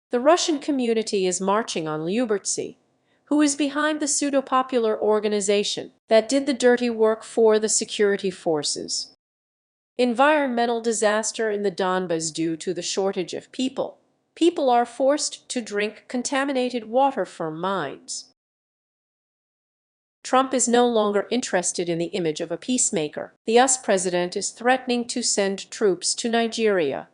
The Russian community is marching on Lyubertsy, who is behind the pseudo-popular organization that did the dirty work for the security forces. Environmental disaster in the Donbas due to the shortage of people. People are forced to drink contaminated water from mines. Trump is no longer interested in the image of a peacemaker. The US president is threatening to send troops to Nigeria.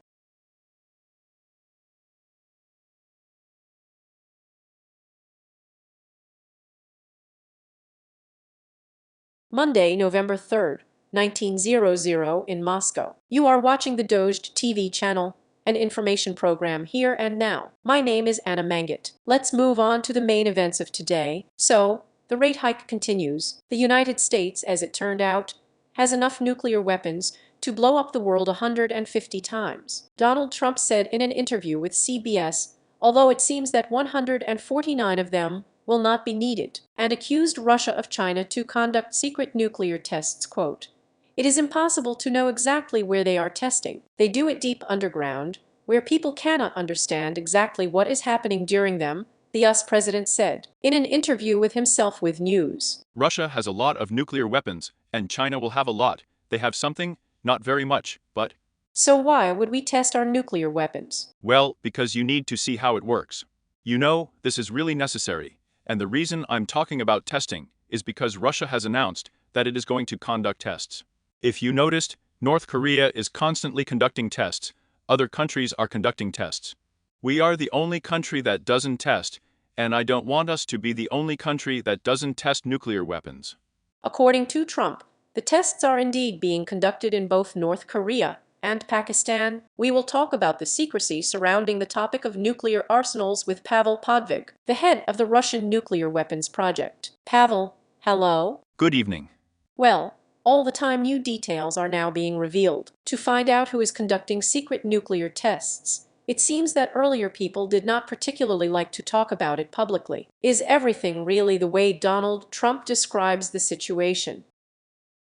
Monday, November 3rd, 1900 in Moscow. You are watching the Dozhd TV channel, an information program here and now. My name is Anna Mangat. Let's move on to the main events of today. So, the rate hike continues. The United States, as it turned out, has enough nuclear weapons to blow up the world 150 times. Donald Trump said in an interview with CBS, although it seems that 149 of them will not be needed, and accused Russia of China to conduct secret nuclear tests, quote, "It is impossible to know exactly where they are testing. They do it deep underground, where people cannot understand exactly what is happening during them," the US president said in an interview with himself with News. Russia has a lot of nuclear weapons, and China will have a lot. They have something, not very much, but... So why would we test our nuclear weapons? Well, because you need to see how it works. You know, this is really necessary. And the reason I'm talking about testing is because Russia has announced that it is going to conduct tests. If you noticed, North Korea is constantly conducting tests. Other countries are conducting tests. We are the only country that doesn't test, and I don't want us to be the only country that doesn't test nuclear weapons. According to Trump, the tests are indeed being conducted in both North Korea and Pakistan. We will talk about the secrecy surrounding the topic of nuclear arsenals with Pavel Podvig, the head of the Russian nuclear weapons project. Pavel, hello? Good evening. Well, all the time new details are now being revealed. To find out who is conducting secret nuclear tests, it seems that earlier people did not particularly like to talk about it publicly. Is everything really the way Donald Trump describes the situation?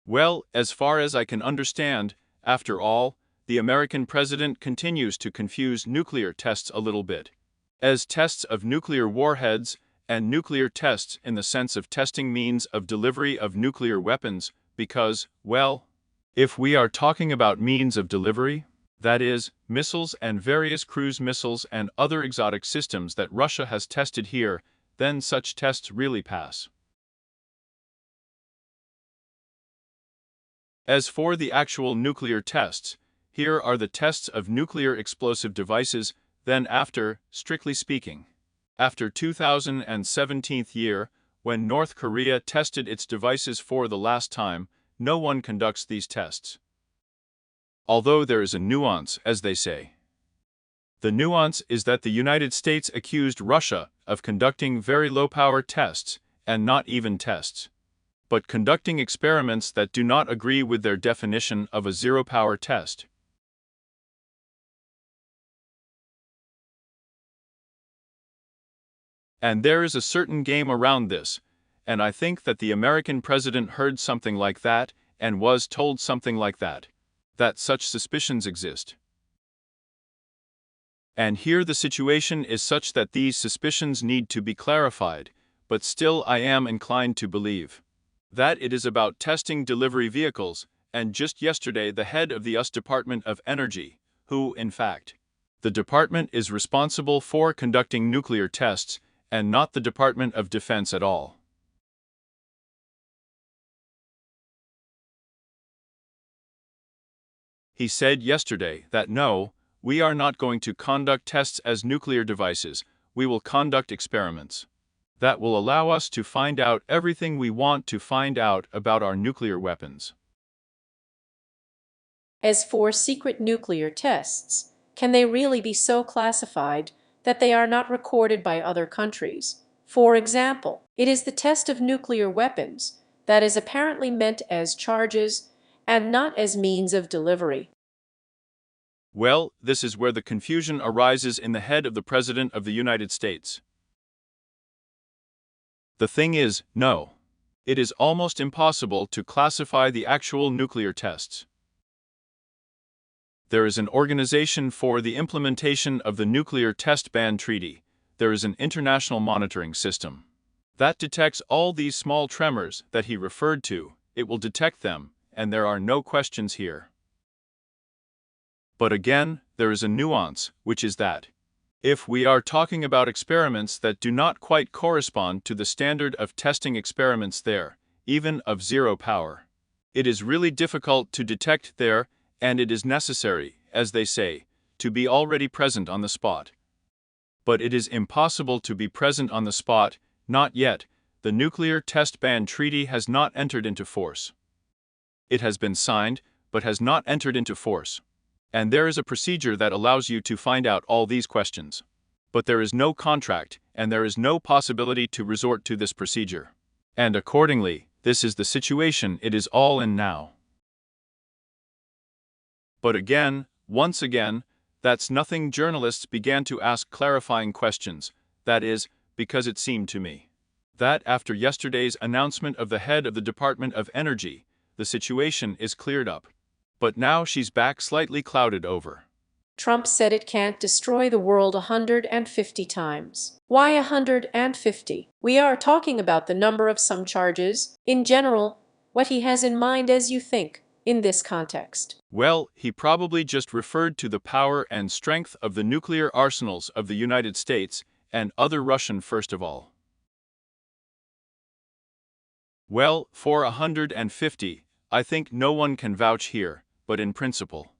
Well, as far as I can understand, after all, the American president continues to confuse nuclear tests a little bit as tests of nuclear warheads and nuclear tests in the sense of testing means of delivery of nuclear weapons because, well, if we are talking about means of delivery, that is, missiles and various cruise missiles and other exotic systems that Russia has tested here, then such tests really pass. As for the actual nuclear tests, here are the tests of nuclear explosive devices, then after, strictly speaking. After 2017 year, when North Korea tested its devices for the last time, no one conducts these tests. Although there is a nuance, as they say. The nuance is that the United States accused Russia of conducting very low-power tests, and not even tests, but conducting experiments that do not agree with their definition of a zero-power test. And there is a certain game around this, and I think that the American president heard something like that and was told something like that such suspicions exist. And here the situation is such that these suspicions need to be clarified, but still I am inclined to believe that it is about testing delivery vehicles, and just yesterday the head of the US Department of Energy, who, in fact, the department is responsible for conducting nuclear tests, and not the Department of Defense at all. He said yesterday that no, we are not going to conduct tests as nuclear devices, we will conduct experiments that will allow us to find out everything we want to find out about our nuclear weapons. As for secret nuclear tests, can they really be so classified that they are not recorded by other countries? For example, it is the test of nuclear weapons that is apparently meant as charges and not as means of delivery. Well, this is where the confusion arises in the head of the President of the United States. The thing is, no. It is almost impossible to classify the actual nuclear tests. There is an organization for the implementation of the Nuclear Test Ban Treaty. There is an international monitoring system that detects all these small tremors that he referred to. It will detect them, and there are no questions here. But again, there is a nuance, which is that if we are talking about experiments that do not quite correspond to the standard of testing experiments there, even of zero power, it is really difficult to detect there, and it is necessary, as they say, to be already present on the spot. But it is impossible to be present on the spot, not yet. The Nuclear Test Ban Treaty has not entered into force. It has been signed, but has not entered into force. And there is a procedure that allows you to find out all these questions. But there is no contract, and there is no possibility to resort to this procedure. And accordingly, this is the situation it is all in now. But again, once again, that's nothing. Journalists began to ask clarifying questions, that is, because it seemed to me that after yesterday's announcement of the head of the Department of Energy, the situation is cleared up. But now she's back slightly clouded over. Trump said it can't destroy the world 150 times. Why 150? We are talking about the number of some charges. In general, what he has in mind as you think, in this context. Well, he probably just referred to the power and strength of the nuclear arsenals of the United States and other Russian first of all. Well, for 150, I think no one can vouch here, but in principle.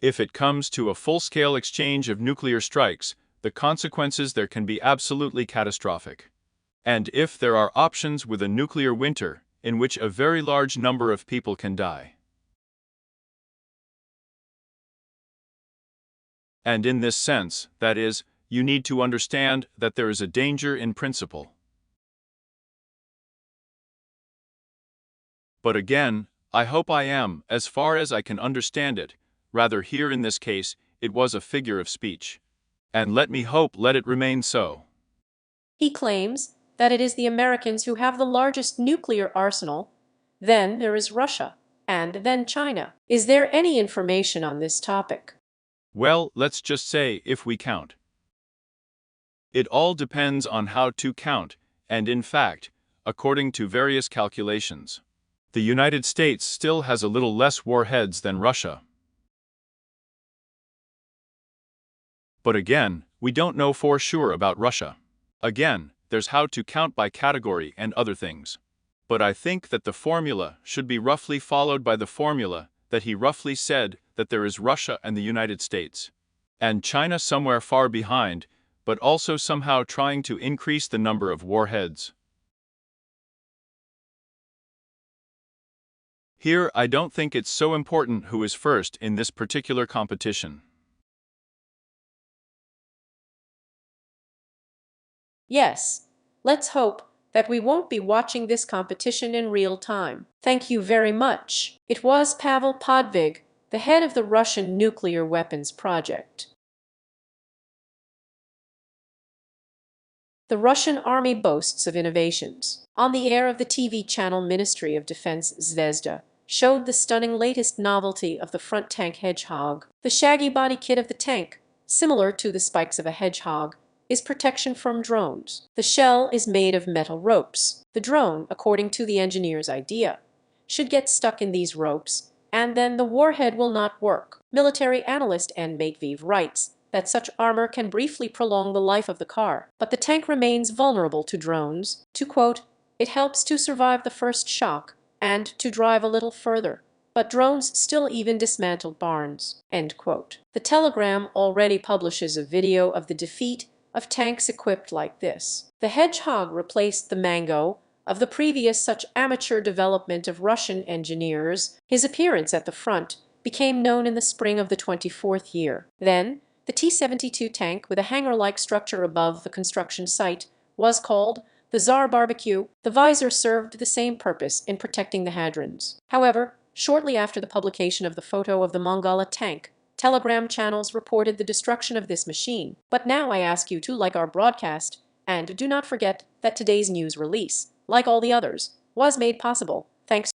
If it comes to a full-scale exchange of nuclear strikes, the consequences there can be absolutely catastrophic. And if there are options with a nuclear winter, in which a very large number of people can die. And in this sense, that is, you need to understand that there is a danger in principle. But again, I hope I am, as far as I can understand it, rather here in this case, it was a figure of speech. And let me hope let it remain so. He claims that it is the Americans who have the largest nuclear arsenal, then there is Russia, and then China. Is there any information on this topic? Well, let's just say if we count. It all depends on how to count, and in fact, according to various calculations, the United States still has a little less warheads than Russia. But again, we don't know for sure about Russia. Again, there's how to count by category and other things. But I think that the formula should be roughly followed by the formula that he roughly said, that there is Russia and the United States. And China somewhere far behind, but also somehow trying to increase the number of warheads. Here I don't think it's so important who is first in this particular competition. Yes, let's hope that we won't be watching this competition in real time. Thank you very much. It was Pavel Podvig, the head of the Russian nuclear weapons project. The Russian army boasts of innovations. On the air of the TV channel Ministry of Defense Zvezda showed the stunning latest novelty of the front tank Hedgehog. The shaggy body kit of the tank, similar to the spikes of a hedgehog, is protection from drones. The shell is made of metal ropes. The drone, according to the engineer's idea, should get stuck in these ropes, and then the warhead will not work. Military analyst N. Matveev writes that such armor can briefly prolong the life of the car, but the tank remains vulnerable to drones. To quote, "It helps to survive the first shock and to drive a little further, but drones still even dismantled barns." End quote. The Telegram already publishes a video of the defeat of tanks equipped like this. The Hedgehog replaced the Mango of the previous such amateur development of Russian engineers. His appearance at the front became known in the spring of the 24th year. Then, the T-72 tank with a hangar-like structure above the construction site was called the Tsar Barbecue. The visor served the same purpose in protecting the hadrons. However, shortly after the publication of the photo of the Mongala tank, Telegram channels reported the destruction of this machine. But now I ask you to like our broadcast, and do not forget that today's news release, like all the others, was made possible thanks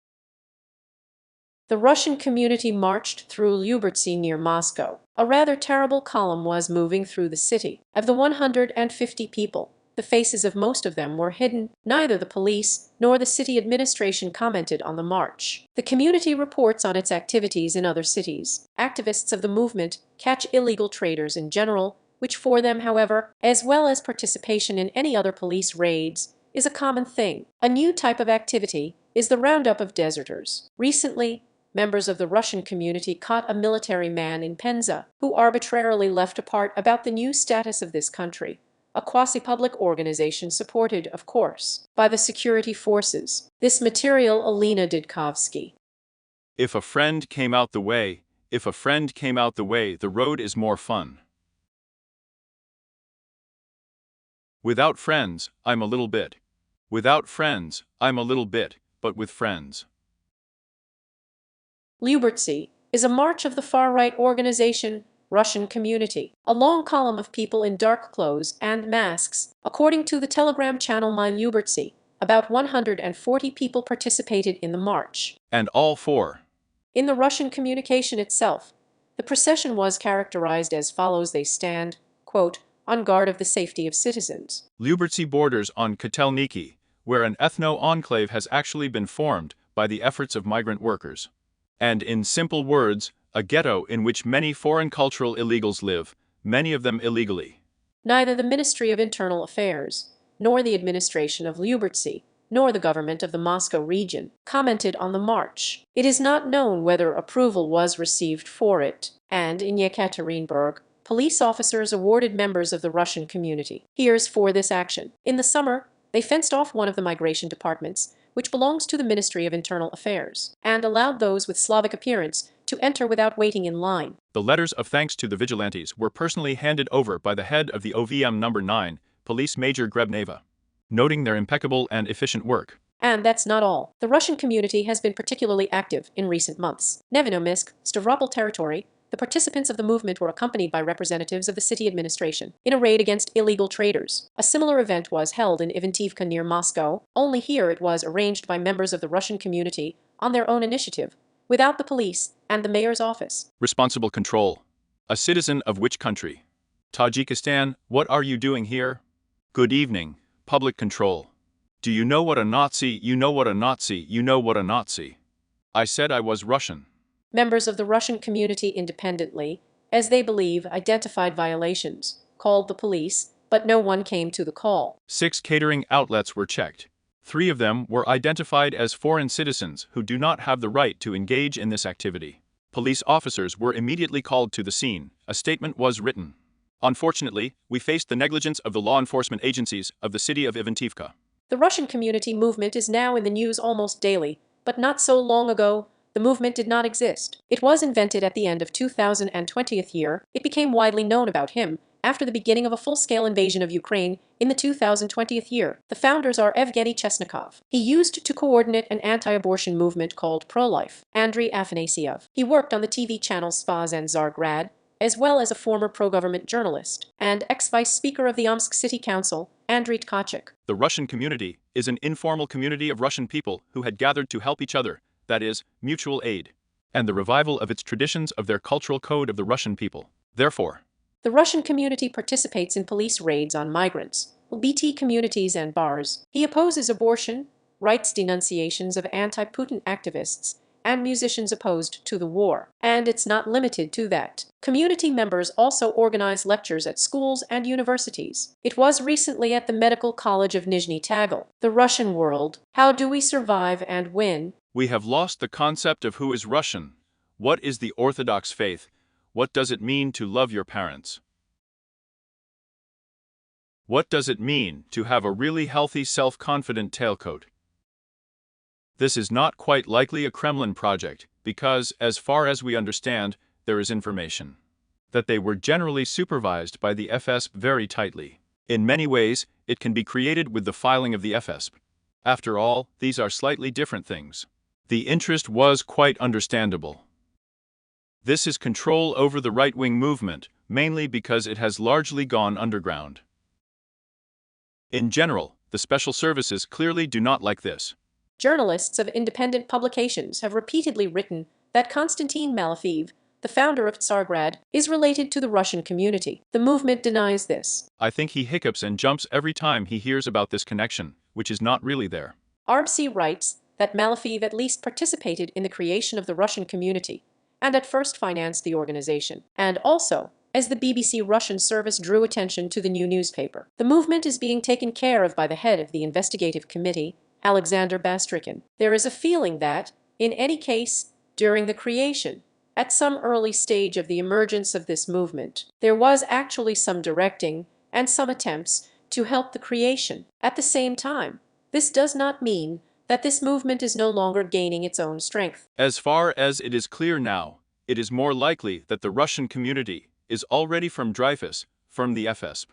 The Russian community marched through Lyubertsy near Moscow. A rather terrible column was moving through the city. Of the 150 people, the faces of most of them were hidden. Neither the police nor the city administration commented on the march. The community reports on its activities in other cities. Activists of the movement catch illegal traders in general, which for them, however, as well as participation in any other police raids, is a common thing. A new type of activity is the roundup of deserters. Recently, members of the Russian community caught a military man in Penza who arbitrarily left a part about the new status of this country, a quasi-public organization supported, of course, by the security forces. This material Alina Didkovsky. If a friend came out the way, if a friend came out the way, the road is more fun. Without friends, I'm a little bit. Without friends, I'm a little bit, but with friends. Lyubertsy is a march of the far-right organization Russian community. A long column of people in dark clothes and masks. According to the Telegram channel My Lyubertsy, about 140 people participated in the march. And all four. In the Russian communication itself, the procession was characterized as follows: they stand, quote, on guard of the safety of citizens. Lyubertsy borders on Kotelniki, where an ethno-enclave has actually been formed by the efforts of migrant workers. And in simple words, a ghetto in which many foreign cultural illegals live, many of them illegally. Neither the Ministry of Internal Affairs, nor the administration of Lyubertsy, nor the government of the Moscow region commented on the march. It is not known whether approval was received for it, and in Yekaterinburg, police officers awarded members of the Russian community years for this action. In the summer, they fenced off one of the migration departments, which belongs to the Ministry of Internal Affairs, and allowed those with Slavic appearance to enter without waiting in line. The letters of thanks to the vigilantes were personally handed over by the head of the OVM No. 9, Police Major Grebneva, noting their impeccable and efficient work. And that's not all. The Russian community has been particularly active in recent months. Nevinomysk, Stavropol territory, the participants of the movement were accompanied by representatives of the city administration in a raid against illegal traders. A similar event was held in Ivantivka near Moscow, only here it was arranged by members of the Russian community on their own initiative, without the police and the mayor's office. Responsible control. A citizen of which country? Tajikistan, what are you doing here? Good evening. Public control. Do you know what a Nazi? You know what a Nazi? You know what a Nazi? I said I was Russian. Members of the Russian community independently, as they believe, identified violations, called the police, but no one came to the call. 6 catering outlets were checked. 3 of them were identified as foreign citizens who do not have the right to engage in this activity. Police officers were immediately called to the scene. A statement was written. Unfortunately, we faced the negligence of the law enforcement agencies of the city of Ivantivka. The Russian community movement is now in the news almost daily, but not so long ago, the movement did not exist. It was invented at the end of 2020th year. It became widely known about him after the beginning of a full-scale invasion of Ukraine in the 2020th year. The founders are Evgeny Chesnikov. He used to coordinate an anti-abortion movement called Pro-Life. Andriy Afanasyev. He worked on the TV channels Spaz and Tsargrad, as well as a former pro-government journalist, and ex-vice speaker of the Omsk City Council, Andriy Tkachuk. The Russian community is an informal community of Russian people who had gathered to help each other, that is, mutual aid, and the revival of its traditions of their cultural code of the Russian people. Therefore, the Russian community participates in police raids on migrants, LGBT communities and bars. He opposes abortion, writes denunciations of anti-Putin activists, and musicians opposed to the war. And it's not limited to that. Community members also organize lectures at schools and universities. It was recently at the Medical College of Nizhny Tagil. The Russian world. How do we survive and win? We have lost the concept of who is Russian. What is the Orthodox faith? What does it mean to love your parents? What does it mean to have a really healthy, self-confident tailcoat? This is not quite likely a Kremlin project, because, as far as we understand, there is information that they were generally supervised by the FSB very tightly. In many ways, it can be created with the filing of the FSB. After all, these are slightly different things. The interest was quite understandable. This is control over the right-wing movement, mainly because it has largely gone underground. In general, the special services clearly do not like this. Journalists of independent publications have repeatedly written that Konstantin Malafeev, the founder of Tsargrad, is related to the Russian community. The movement denies this. I think he hiccups and jumps every time he hears about this connection, which is not really there. Arbsy writes that Malafeev at least participated in the creation of the Russian community, and at first financed the organization, and also, as the BBC Russian service drew attention to the new newspaper. The movement is being taken care of by the head of the investigative committee, Alexander Bastrikin. There is a feeling that, in any case, during the creation, at some early stage of the emergence of this movement, there was actually some directing and some attempts to help the creation. At the same time, this does not mean that this movement is no longer gaining its own strength. As far as it is clear now, it is more likely that the Russian community is already from Dreyfus, from the FSB,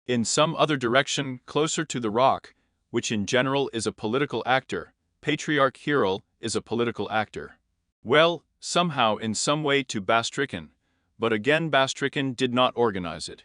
in some other direction closer to the Rock, which in general is a political actor. Patriarch Kirill is a political actor. Well, somehow in some way to Bastrikin, but again Bastrikin did not organize it.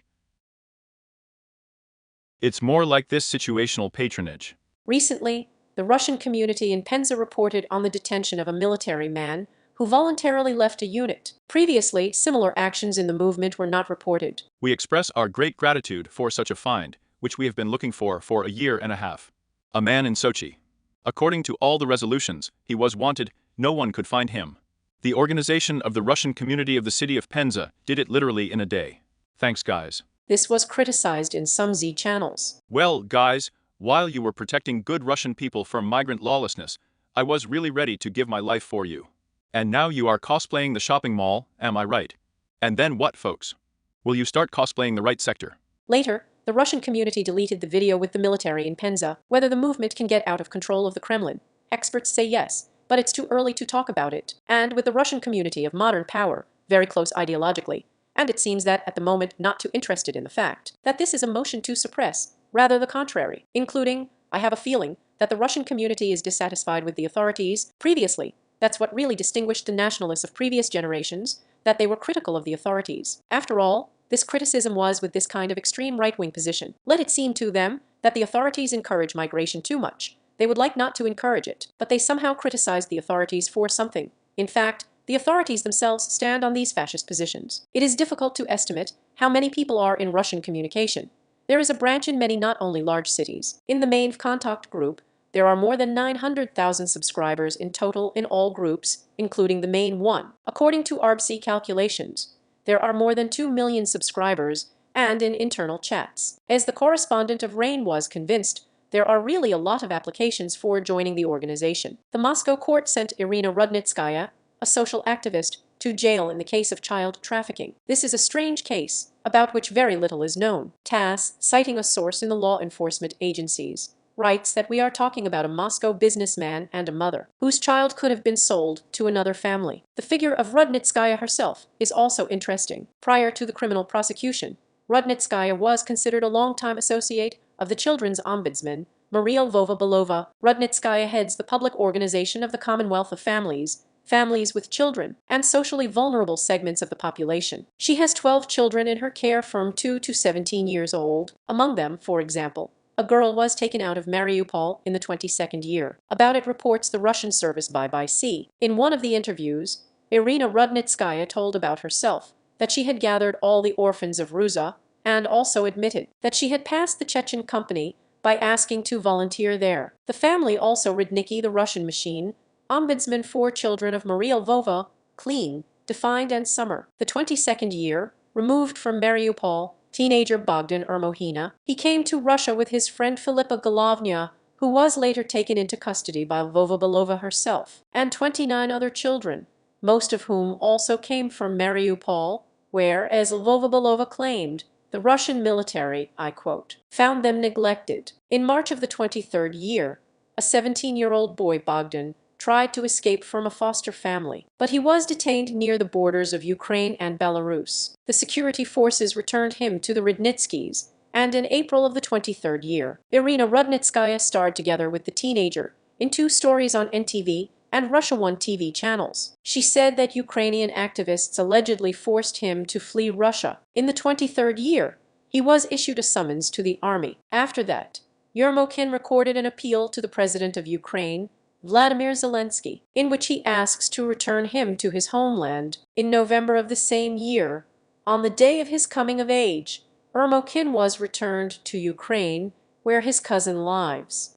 It's more like this situational patronage. Recently, the Russian community in Penza reported on the detention of a military man who voluntarily left a unit. Previously, similar actions in the movement were not reported. We express our great gratitude for such a find, which we have been looking for a year and a half. A man in Sochi. According to all the resolutions, he was wanted, no one could find him. The organization of the Russian community of the city of Penza did it literally in a day. Thanks, guys. This was criticized in some Z channels. Well, guys, while you were protecting good Russian people from migrant lawlessness, I was really ready to give my life for you. And now you are cosplaying the shopping mall, am I right? And then what, folks? Will you start cosplaying the right sector? Later, the Russian community deleted the video with the military in Penza. Whether the movement can get out of control of the Kremlin, experts say yes, but it's too early to talk about it. And with the Russian community of modern power, very close ideologically, and it seems that at the moment not too interested in the fact that this is a motion to suppress, rather the contrary, including, I have a feeling, that the Russian community is dissatisfied with the authorities. Previously, that's what really distinguished the nationalists of previous generations, that they were critical of the authorities. After all, this criticism was with this kind of extreme right-wing position. Let it seem to them that the authorities encourage migration too much. They would like not to encourage it, but they somehow criticize the authorities for something. In fact, the authorities themselves stand on these fascist positions. It is difficult to estimate how many people are in Russian communication. There is a branch in many, not only large cities. In the main contact group, there are more than 900,000 subscribers in total in all groups, including the main one. According to ARBC calculations, there are more than 2 million subscribers, and in internal chats. As the correspondent of RAIN was convinced, there are really a lot of applications for joining the organization. The Moscow court sent Irina Rudnitskaya, a social activist, to jail in the case of child trafficking. This is a strange case, about which very little is known. TASS, citing a source in the law enforcement agencies, writes that we are talking about a Moscow businessman and a mother, whose child could have been sold to another family. The figure of Rudnitskaya herself is also interesting. Prior to the criminal prosecution, Rudnitskaya was considered a long-time associate of the children's ombudsman, Maria Lvova-Belova. Rudnitskaya heads the public organization of the Commonwealth of Families, families with children, and socially vulnerable segments of the population. She has 12 children in her care from 2 to 17 years old. Among them, for example, a girl was taken out of Mariupol in the 22nd year. About it reports the Russian service BBC. In one of the interviews, Irina Rudnitskaya told about herself that she had gathered all the orphans of Ruza and also admitted that she had passed the Chechen company by asking to volunteer there. The family also Rudniki, the Russian machine, ombudsman for children of Maria Lvova, clean, defined and summer. The 22nd year, removed from Mariupol, teenager Bogdan Ermohina. He came to Russia with his friend Filipa Golovnya, who was later taken into custody by Lvova-Belova herself, and 29 other children, most of whom also came from Mariupol, where, as Lvova-Belova claimed, the Russian military, I quote, found them neglected. In March of the 23rd year, a 17-year-old boy, Bogdan, tried to escape from a foster family, but he was detained near the borders of Ukraine and Belarus. The security forces returned him to the Rudnitskys, and in April of the 23rd year, Irina Rudnitskaya starred together with the teenager in 2 stories on NTV and Russia 1 TV channels. She said that Ukrainian activists allegedly forced him to flee Russia. In the 23rd year, he was issued a summons to the army. After that, Yermokin recorded an appeal to the president of Ukraine, Vladimir Zelensky, in which he asks to return him to his homeland. In November of the same year, on the day of his coming of age, Ermokin was returned to Ukraine, where his cousin lives.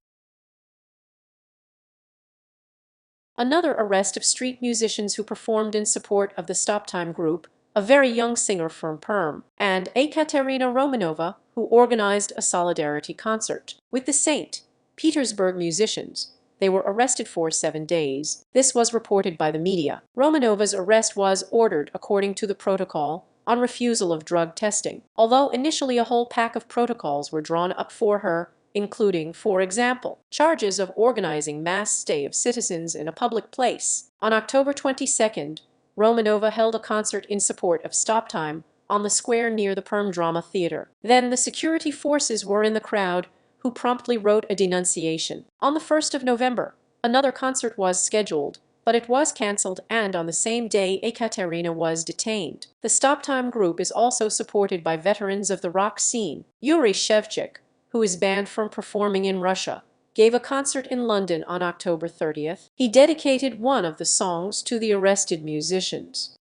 Another arrest of street musicians who performed in support of the Stop Time group, a very young singer from Perm, and Ekaterina Romanova, who organized a solidarity concert with the St. Petersburg musicians. They were arrested for 7 days. This was reported by the media. Romanova's arrest was ordered according to the protocol on refusal of drug testing, although initially a whole pack of protocols were drawn up for her, including, for example, charges of organizing mass stay of citizens in a public place. On October 22nd, Romanova held a concert in support of Stop Time on the square near the Perm Drama Theatre. Then the security forces were in the crowd, who promptly wrote a denunciation. On the 1st of November, another concert was scheduled, but it was cancelled, and on the same day Ekaterina was detained. The Stop Time group is also supported by veterans of the rock scene. Yuri Shevchuk, who is banned from performing in Russia, gave a concert in London on October 30th. He dedicated one of the songs to the arrested musicians.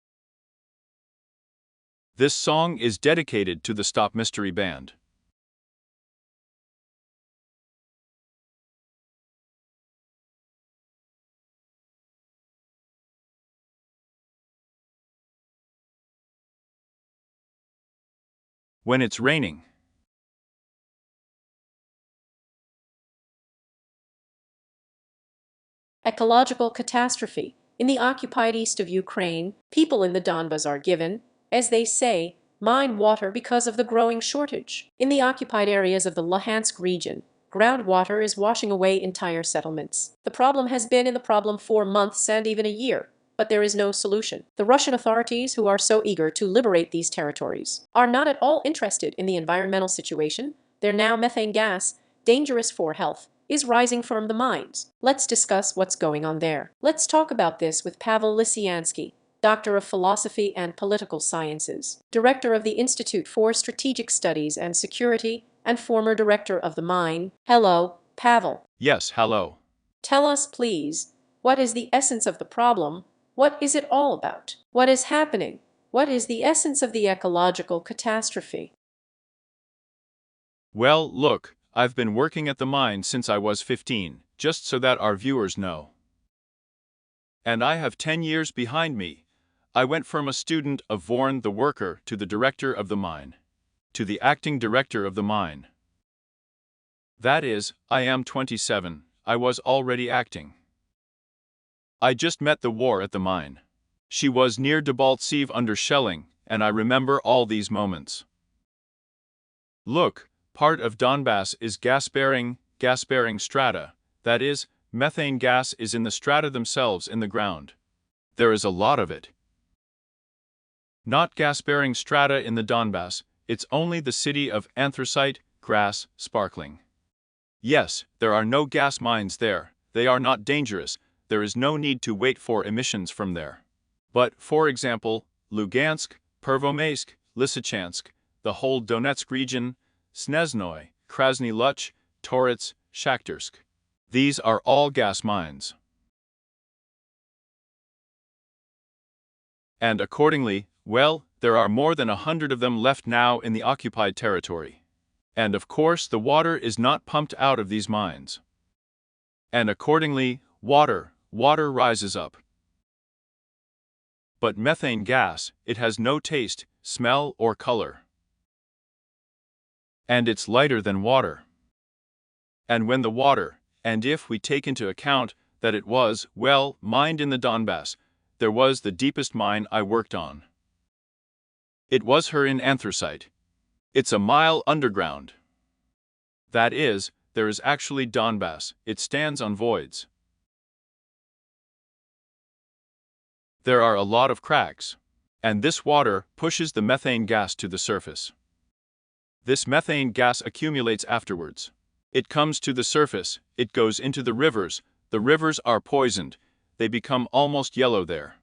This song is dedicated to the Stop Mystery Band. When it's raining. Ecological catastrophe. In the occupied east of Ukraine, people in the Donbas are given, as they say, mine water because of the growing shortage. In the occupied areas of the Luhansk region, groundwater is washing away entire settlements. The problem has been in the problem for months and even a year, but there is no solution. The Russian authorities, who are so eager to liberate these territories, are not at all interested in the environmental situation. Their now methane gas, dangerous for health, is rising from the mines. Let's discuss what's going on there. Let's talk about this with Pavel Lisiansky, Doctor of Philosophy and Political Sciences, Director of the Institute for Strategic Studies and Security, and former Director of the mine. Hello, Pavel. Yes, hello. Tell us, please, what is the essence of the problem? What is it all about? What is happening? What is the essence of the ecological catastrophe? Well, look, I've been working at the mine since I was 15, just so that our viewers know. And I have 10 years behind me. I went from a student of Vorn the worker to the director of the mine, to the acting director of the mine. That is, I am 27, I was already acting. I just met the war at the mine. She was near Debaltseve under shelling, and I remember all these moments. Look, part of Donbass is gas-bearing strata, that is, methane gas is in the strata themselves in the ground. There is a lot of it. Not gas-bearing strata in the Donbass, it's only the city of anthracite, grass, sparkling. Yes, there are no gas mines there, they are not dangerous, there is no need to wait for emissions from there. But, for example, Lugansk, Pervomaisk, Lysychansk, the whole Donetsk region, Snezhnoye, Krasny Luch, Torets, Shakhtarsk. These are all gas mines. And accordingly, well, there are more than 100 of them left now in the occupied territory. And of course the water is not pumped out of these mines. And accordingly, water rises up. But methane gas, it has no taste, smell or color. And it's lighter than water. And when the water, and if we take into account that it was, well, mined in the Donbass, there was the deepest mine I worked on. It was her in anthracite. It's a mile underground. That is, there is actually Donbass, it stands on voids. There are a lot of cracks. And this water pushes the methane gas to the surface. This methane gas accumulates afterwards. It comes to the surface, it goes into the rivers are poisoned, they become almost yellow there.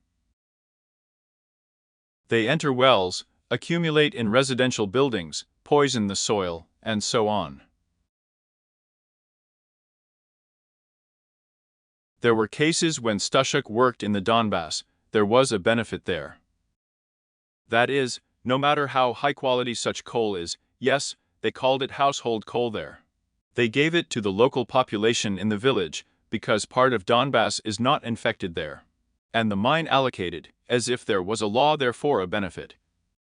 They enter wells, accumulate in residential buildings, poison the soil, and so on. There were cases when Stushuk worked in the Donbass, there was a benefit there. That is, no matter how high quality such coal is, yes, they called it household coal there. They gave it to the local population in the village, because part of Donbass is not infected there. And the mine allocated, as if there was a law therefore a benefit.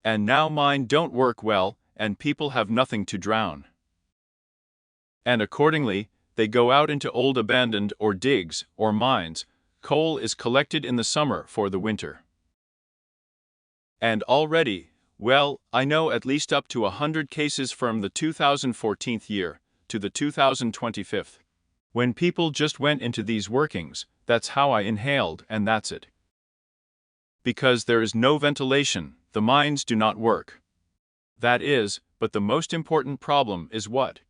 And now mine don't work well, and people have nothing to drown. And accordingly, they go out into old abandoned or digs or mines. Coal is collected in the summer for the winter. And already, well, I know at least up to 100 cases from the 2014 year to the 2025. When people just went into these workings, that's how I inhaled and that's it. Because there is no ventilation, the mines do not work. That is, but the most important problem is what?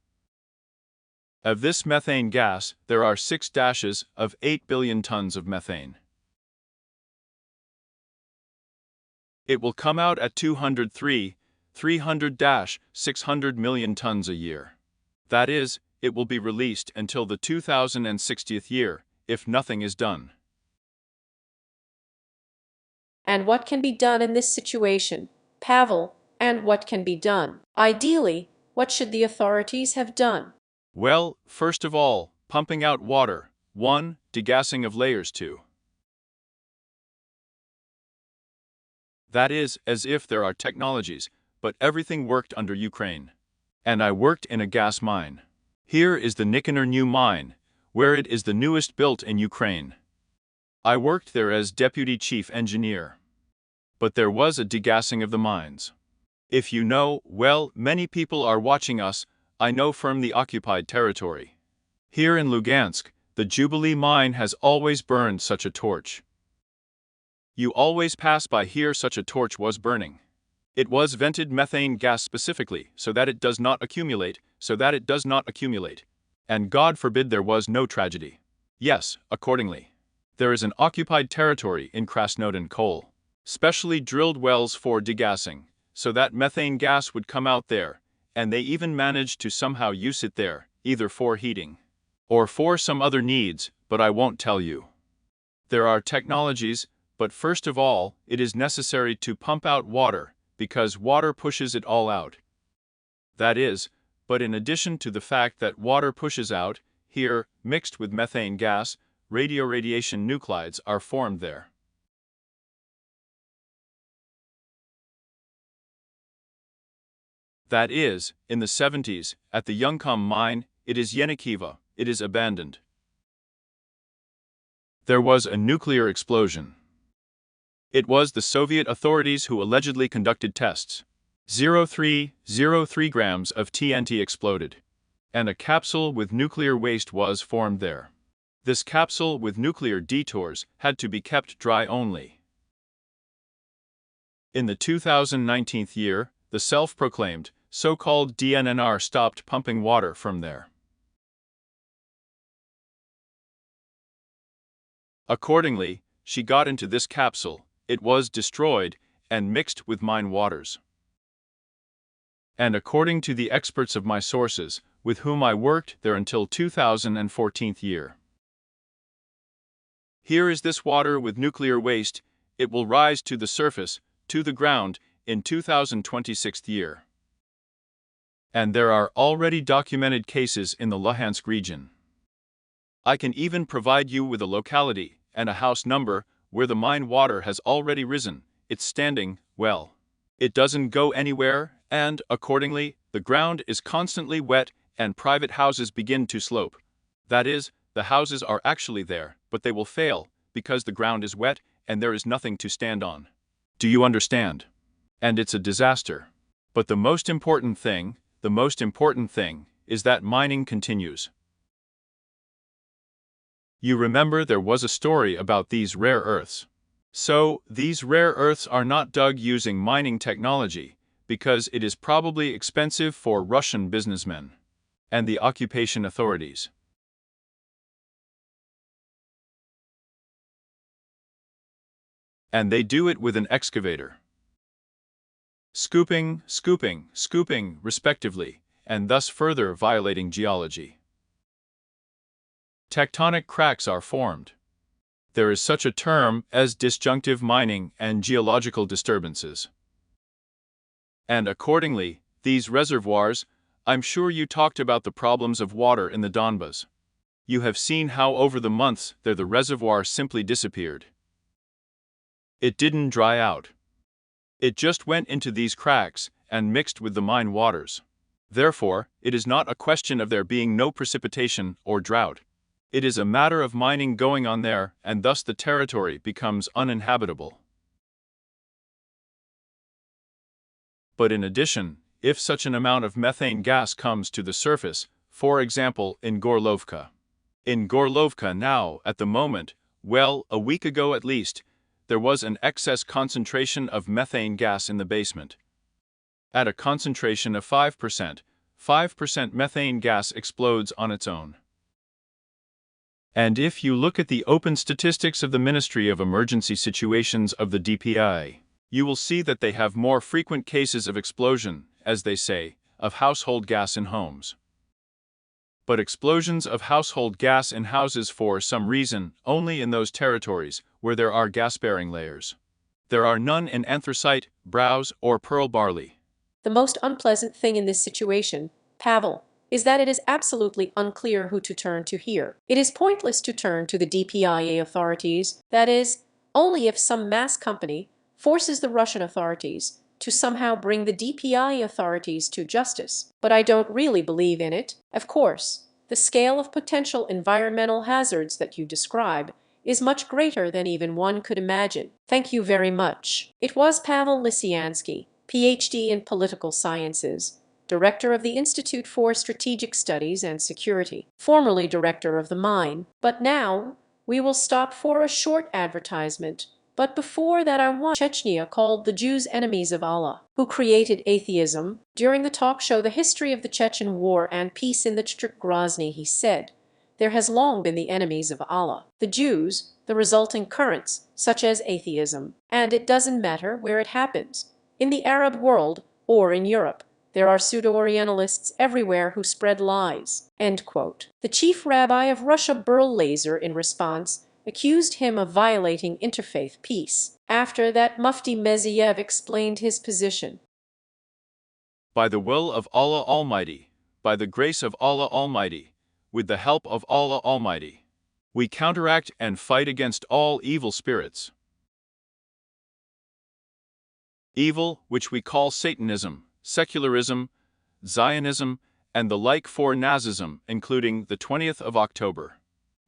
Of this methane gas, there are 6 dashes of 8 billion tons of methane. It will come out at 300-600 million tons a year. That is, it will be released until the 2060th year, if nothing is done. And what can be done in this situation, Pavel, and what can be done? Ideally, what should the authorities have done? Well, first of all, pumping out water. 1. Degassing of layers. 2. That is, as if there are technologies, but everything worked under Ukraine. And I worked in a gas mine. Here is the Nikanor new mine, where it is the newest built in Ukraine. I worked there as deputy chief engineer. But there was a degassing of the mines. If you know, well, many people are watching us, I know from the occupied territory. Here in Lugansk, the Jubilee mine has always burned such a torch. You always pass by here such a torch was burning. It was vented methane gas specifically, so that it does not accumulate, And God forbid there was no tragedy. Yes, accordingly. There is an occupied territory in Krasnodon coal. Specially drilled wells for degassing, so that methane gas would come out there, and they even managed to somehow use it there, either for heating or for some other needs, but I won't tell you. There are technologies, but first of all, it is necessary to pump out water, because water pushes it all out. That is, but in addition to the fact that water pushes out, here, mixed with methane gas, radiation nuclides are formed there. That is, in the 70s, at the Yunkom mine, it is Yenikiva, it is abandoned. There was a nuclear explosion. It was the Soviet authorities who allegedly conducted tests. 0.303 grams of TNT exploded, and a capsule with nuclear waste was formed there. This capsule with nuclear detours had to be kept dry only. In the 2019 year, the self-proclaimed, so-called DNNR stopped pumping water from there. Accordingly, she got into this capsule, it was destroyed, and mixed with mine waters. And according to the experts of my sources, with whom I worked there until 2014 year. Here is this water with nuclear waste, it will rise to the surface, to the ground, in 2026 year. And there are already documented cases in the Luhansk region. I can even provide you with a locality and a house number where the mine water has already risen, it's standing, well. It doesn't go anywhere, and, accordingly, the ground is constantly wet and private houses begin to slope. That is, the houses are actually there, but they will fail, because the ground is wet and there is nothing to stand on. Do you understand? And it's a disaster. But the most important thing is that mining continues. You remember there was a story about these rare earths. So, these rare earths are not dug using mining technology, because it is probably expensive for Russian businessmen and the occupation authorities. And they do it with an excavator. Scooping, respectively, and thus further violating geology. Tectonic cracks are formed. There is such a term as disjunctive mining and geological disturbances. And accordingly, these reservoirs, I'm sure you talked about the problems of water in the Donbas. You have seen how over the months there the reservoir simply disappeared. It didn't dry out. It just went into these cracks and mixed with the mine waters. Therefore, it is not a question of there being no precipitation or drought. It is a matter of mining going on there, and thus the territory becomes uninhabitable. But in addition, if such an amount of methane gas comes to the surface, for example in Gorlovka. In Gorlovka now, at the moment, well, a week ago at least, there was an excess concentration of methane gas in the basement. At a concentration of 5% methane gas explodes on its own. And if you look at the open statistics of the Ministry of Emergency Situations of the DPI, you will see that they have more frequent cases of explosion, as they say, of household gas in homes. But explosions of household gas in houses for some reason only in those territories where there are gas-bearing layers. There are none in anthracite, browse, or pearl barley. The most unpleasant thing in this situation, Pavel, is that it is absolutely unclear who to turn to here. It is pointless to turn to the DPIA authorities, that is, only if some mass company forces the Russian authorities to somehow bring the DPI authorities to justice. But I don't really believe in it. Of course, the scale of potential environmental hazards that you describe is much greater than even one could imagine. Thank you very much. It was Pavel Lisiansky, PhD in Political Sciences, Director of the Institute for Strategic Studies and Security, formerly Director of the Mine. But now, we will stop for a short advertisement. But before that I want Chechnya called the Jews enemies of Allah, who created atheism. During the talk show The History of the Chechen War and Peace in the Chtr Grozny, he said, there has long been the enemies of Allah, the Jews, the resulting currents, such as atheism, and it doesn't matter where it happens, in the Arab world or in Europe. There are pseudo-Orientalists everywhere who spread lies." End quote. The chief rabbi of Russia, Berl Lazar, in response, accused him of violating interfaith peace. After that, Mufti Meziev explained his position. By the will of Allah Almighty, by the grace of Allah Almighty, with the help of Allah Almighty, we counteract and fight against all evil spirits. Evil, which we call Satanism, secularism, Zionism, and the like for Nazism, including the 20th of October,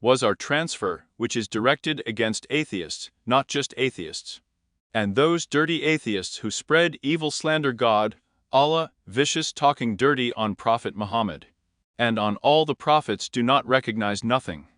was our transfer, which is directed against atheists, not just atheists. And those dirty atheists who spread evil slander God, Allah, vicious talking dirty on Prophet Muhammad, and on all the prophets do not recognize nothing.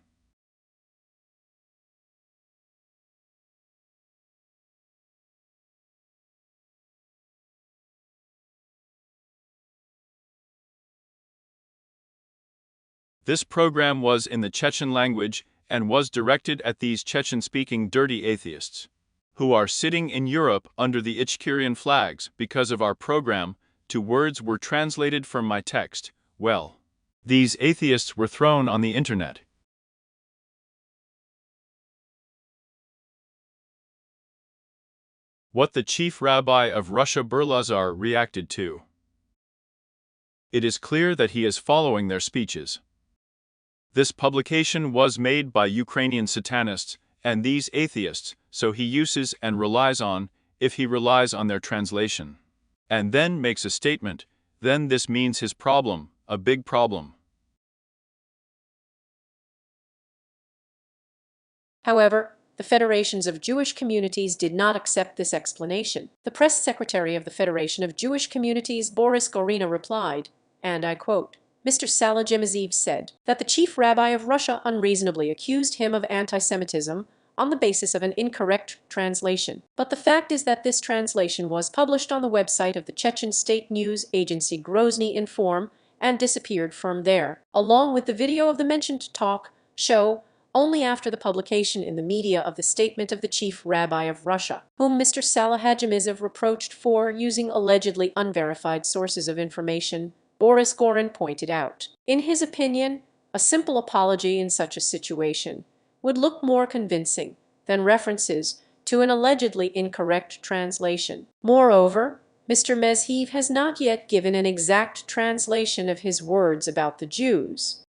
This program was in the Chechen language and was directed at these Chechen-speaking dirty atheists, who are sitting in Europe under the Ichkerian flags because of our program. 2 words were translated from my text. Well, these atheists were thrown on the internet. What the chief rabbi of Russia, Berl Lazar, reacted to. It is clear that he is following their speeches. This publication was made by Ukrainian satanists and these atheists, so he uses and relies on, if he relies on their translation, and then makes a statement, then this means his problem, a big problem. However, the federations of Jewish communities did not accept this explanation. The press secretary of the Federation of Jewish Communities, Boris Gorina, replied, and I quote, Mr. Salah Jemazev said that the chief rabbi of Russia unreasonably accused him of anti-Semitism on the basis of an incorrect translation. But the fact is that this translation was published on the website of the Chechen state news agency Grozny Inform and disappeared from there, along with the video of the mentioned talk show, only after the publication in the media of the statement of the chief rabbi of Russia, whom Mr. Salah Hajimizev reproached for using allegedly unverified sources of information. Boris Gorin pointed out. In his opinion, a simple apology in such a situation would look more convincing than references to an allegedly incorrect translation. Moreover, Mr. Mezhev has not yet given an exact translation of his words about the Jews.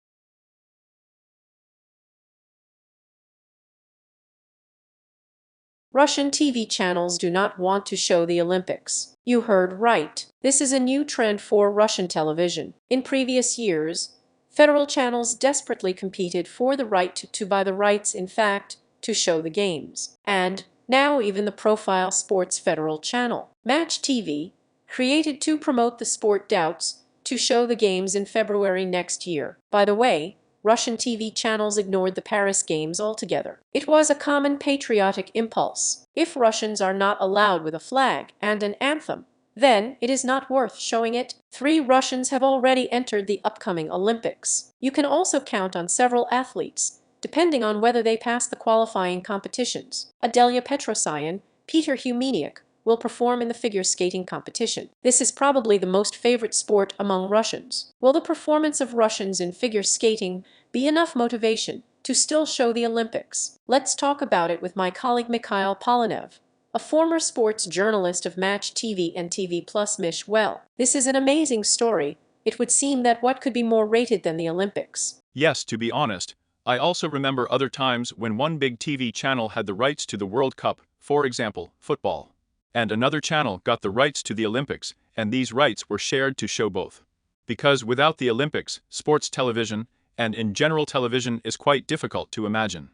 Russian TV channels do not want to show the Olympics. You heard right. This is a new trend for Russian television. In previous years, federal channels desperately competed for the right to buy the rights, in fact, to show the games. And now even the Profile Sports federal channel, Match TV, created to promote the sport doubts to show the games in February next year. By the way, Russian TV channels ignored the Paris Games altogether. It was a common patriotic impulse. If Russians are not allowed with a flag and an anthem, then it is not worth showing it. 3 Russians have already entered the upcoming Olympics. You can also count on several athletes, depending on whether they pass the qualifying competitions. Adelia Petrosyan, Peter Humeniuk will perform in the figure skating competition. This is probably the most favorite sport among Russians. Will the performance of Russians in figure skating be enough motivation to still show the Olympics? Let's talk about it with my colleague Mikhail Polanev, a former sports journalist of Match TV and TV Plus Mish. Well, this is an amazing story. It would seem that what could be more rated than the Olympics? Yes, to be honest, I also remember other times when one big TV channel had the rights to the World Cup, for example, football, and another channel got the rights to the Olympics, and these rights were shared to show both. Because without the Olympics, sports television, and in general television, is quite difficult to imagine.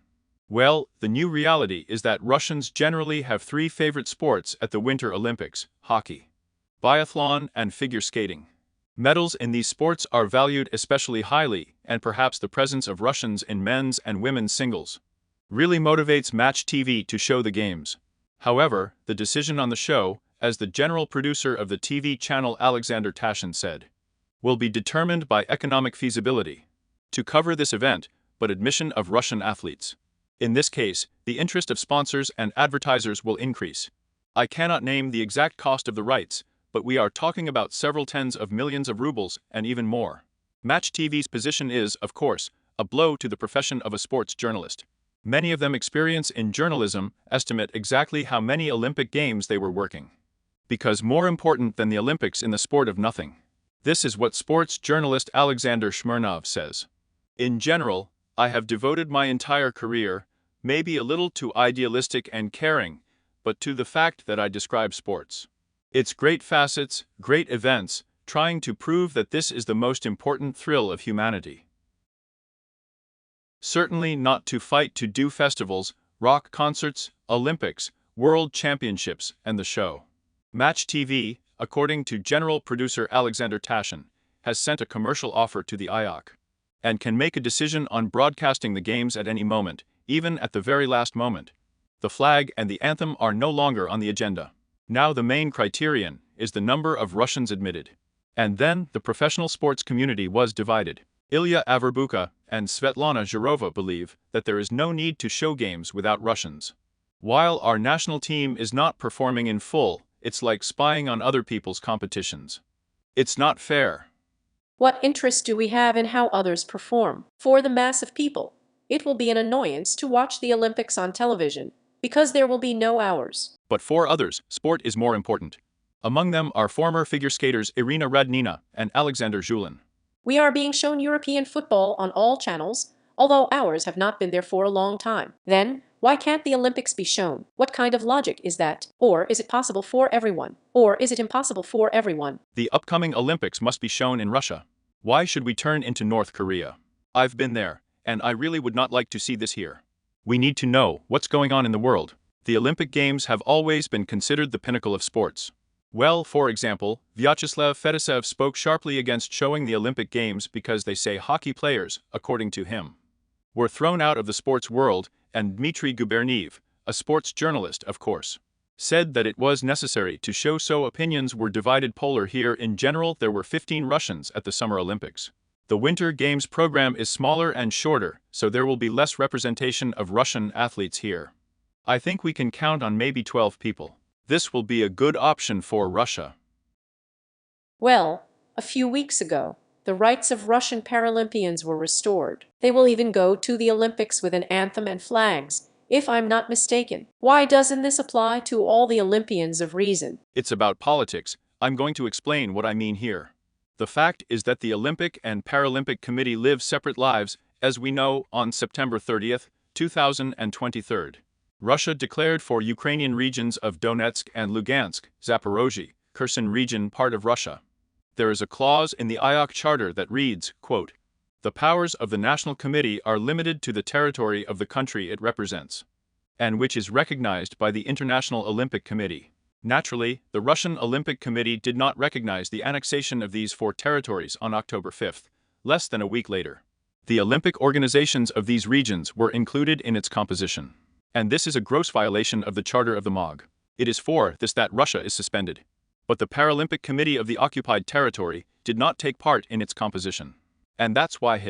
Well, the new reality is that Russians generally have 3 favorite sports at the Winter Olympics: hockey, biathlon, and figure skating. Medals in these sports are valued especially highly, and perhaps the presence of Russians in men's and women's singles really motivates Match TV to show the games. However, the decision on the show, as the general producer of the TV channel Alexander Tashin said, will be determined by economic feasibility to cover this event, but admission of Russian athletes. In this case, the interest of sponsors and advertisers will increase. I cannot name the exact cost of the rights, but we are talking about several tens of millions of rubles and even more. Match TV's position is, of course, a blow to the profession of a sports journalist. Many of them experience in journalism estimate exactly how many Olympic Games they were working. Because more important than the Olympics in the sport of nothing. This is what sports journalist Alexander Shmurnov says. In general, I have devoted my entire career, maybe a little too idealistic and caring, but to the fact that I describe sports. Its great facets, great events, trying to prove that this is the most important thrill of humanity. Certainly not to fight to do festivals, rock concerts, Olympics, World Championships, and the show. Match TV, according to general producer Alexander Tashin, has sent a commercial offer to the IOC, and can make a decision on broadcasting the games at any moment, even at the very last moment. The flag and the anthem are no longer on the agenda. Now the main criterion is the number of Russians admitted. And then the professional sports community was divided. Ilya Averbuka and Svetlana Zhirova believe that there is no need to show games without Russians. While our national team is not performing in full, it's like spying on other people's competitions. It's not fair. What interest do we have in how others perform? For the mass of people, it will be an annoyance to watch the Olympics on television, because there will be no hours. But for others, sport is more important. Among them are former figure skaters Irina Radnina and Alexander Zhulin. We are being shown European football on all channels, although ours have not been there for a long time. Then, why can't the Olympics be shown? What kind of logic is that? Or is it possible for everyone? Or is it impossible for everyone? The upcoming Olympics must be shown in Russia. Why should we turn into North Korea? I've been there, and I really would not like to see this here. We need to know what's going on in the world. The Olympic Games have always been considered the pinnacle of sports. Well, for example, Vyacheslav Fedosev spoke sharply against showing the Olympic Games because they say hockey players, according to him, were thrown out of the sports world, and Dmitry Guberniev, a sports journalist, of course, said that it was necessary to show, so opinions were divided. Polar here. In general, there were 15 Russians at the Summer Olympics. The Winter Games program is smaller and shorter, so there will be less representation of Russian athletes here. I think we can count on maybe 12 people. This will be a good option for Russia. Well, a few weeks ago, the rights of Russian Paralympians were restored. They will even go to the Olympics with an anthem and flags, if I'm not mistaken. Why doesn't this apply to all the Olympians of reason? It's about politics. I'm going to explain what I mean here. The fact is that the Olympic and Paralympic Committee live separate lives, as we know, on September 30th, 2023. Russia declared for Ukrainian regions of Donetsk and Lugansk, Zaporozhye, Kherson region part of Russia. There is a clause in the IOC Charter that reads, quote, "The powers of the National Committee are limited to the territory of the country it represents, and which is recognized by the International Olympic Committee." Naturally, the Russian Olympic Committee did not recognize the annexation of these four territories on October 5th, less than a week later. The Olympic organizations of these regions were included in its composition. And this is a gross violation of the Charter of the MOG. It is for this that Russia is suspended. But the Paralympic Committee of the occupied territory did not take part in its composition. And that's why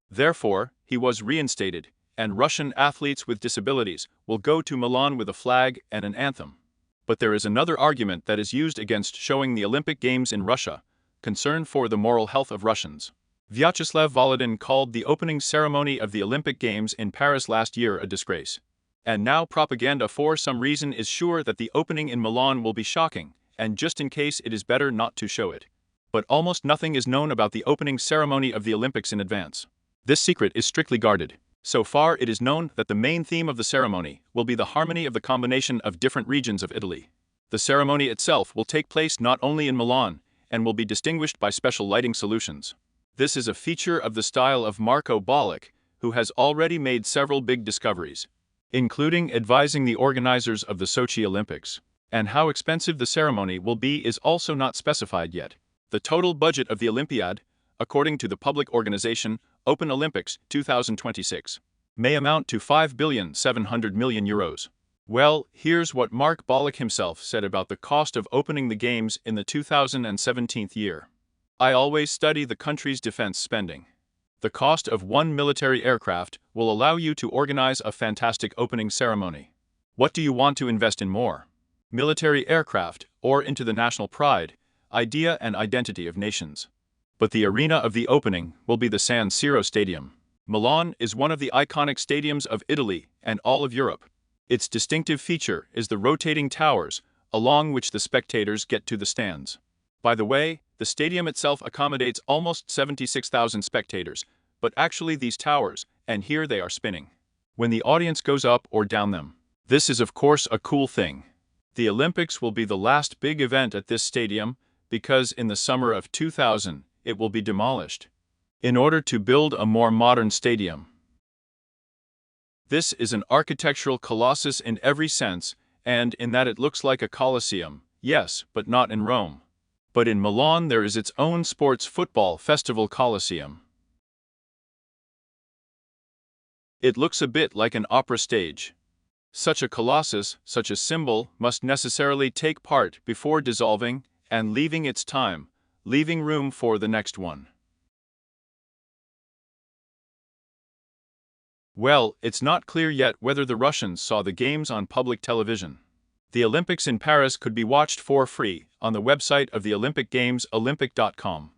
Therefore, he was reinstated, and Russian athletes with disabilities will go to Milan with a flag and an anthem. But there is another argument that is used against showing the Olympic Games in Russia: concern for the moral health of Russians. Vyacheslav Volodin called the opening ceremony of the Olympic Games in Paris last year a disgrace. And now propaganda for some reason is sure that the opening in Milan will be shocking, and just in case it is better not to show it. But almost nothing is known about the opening ceremony of the Olympics in advance. This secret is strictly guarded. So far it is known that the main theme of the ceremony will be the harmony of the combination of different regions of Italy. The ceremony itself will take place not only in Milan, and will be distinguished by special lighting solutions. This is a feature of the style of Marko Bolic, who has already made several big discoveries, including advising the organizers of the Sochi Olympics. And how expensive the ceremony will be is also not specified yet. The total budget of the Olympiad, according to the public organization Open Olympics 2026, may amount to €5,700,000,000. Well, here's what Mark Bolic himself said about the cost of opening the Games in the 2017 year. "I always study the country's defense spending. The cost of one military aircraft will allow you to organize a fantastic opening ceremony. What do you want to invest in more? Military aircraft, or into the national pride, idea and identity of nations? But the arena of the opening will be the San Siro Stadium. Milan is one of the iconic stadiums of Italy and all of Europe. Its distinctive feature is the rotating towers, along which the spectators get to the stands. By the way, the stadium itself accommodates almost 76,000 spectators, but actually these towers, and here they are spinning when the audience goes up or down them. This is of course a cool thing. The Olympics will be the last big event at this stadium, because in the summer of 2000, it will be demolished in order to build a more modern stadium. This is an architectural colossus in every sense, and in that it looks like a Colosseum, yes, but not in Rome. But in Milan there is its own sports football festival Colosseum. It looks a bit like an opera stage. Such a colossus, such a symbol, must necessarily take part before dissolving and leaving its time, leaving room for the next one. Well, it's not clear yet whether the Russians saw the Games on public television. The Olympics in Paris could be watched for free on the website of the Olympic Games, olympic.com.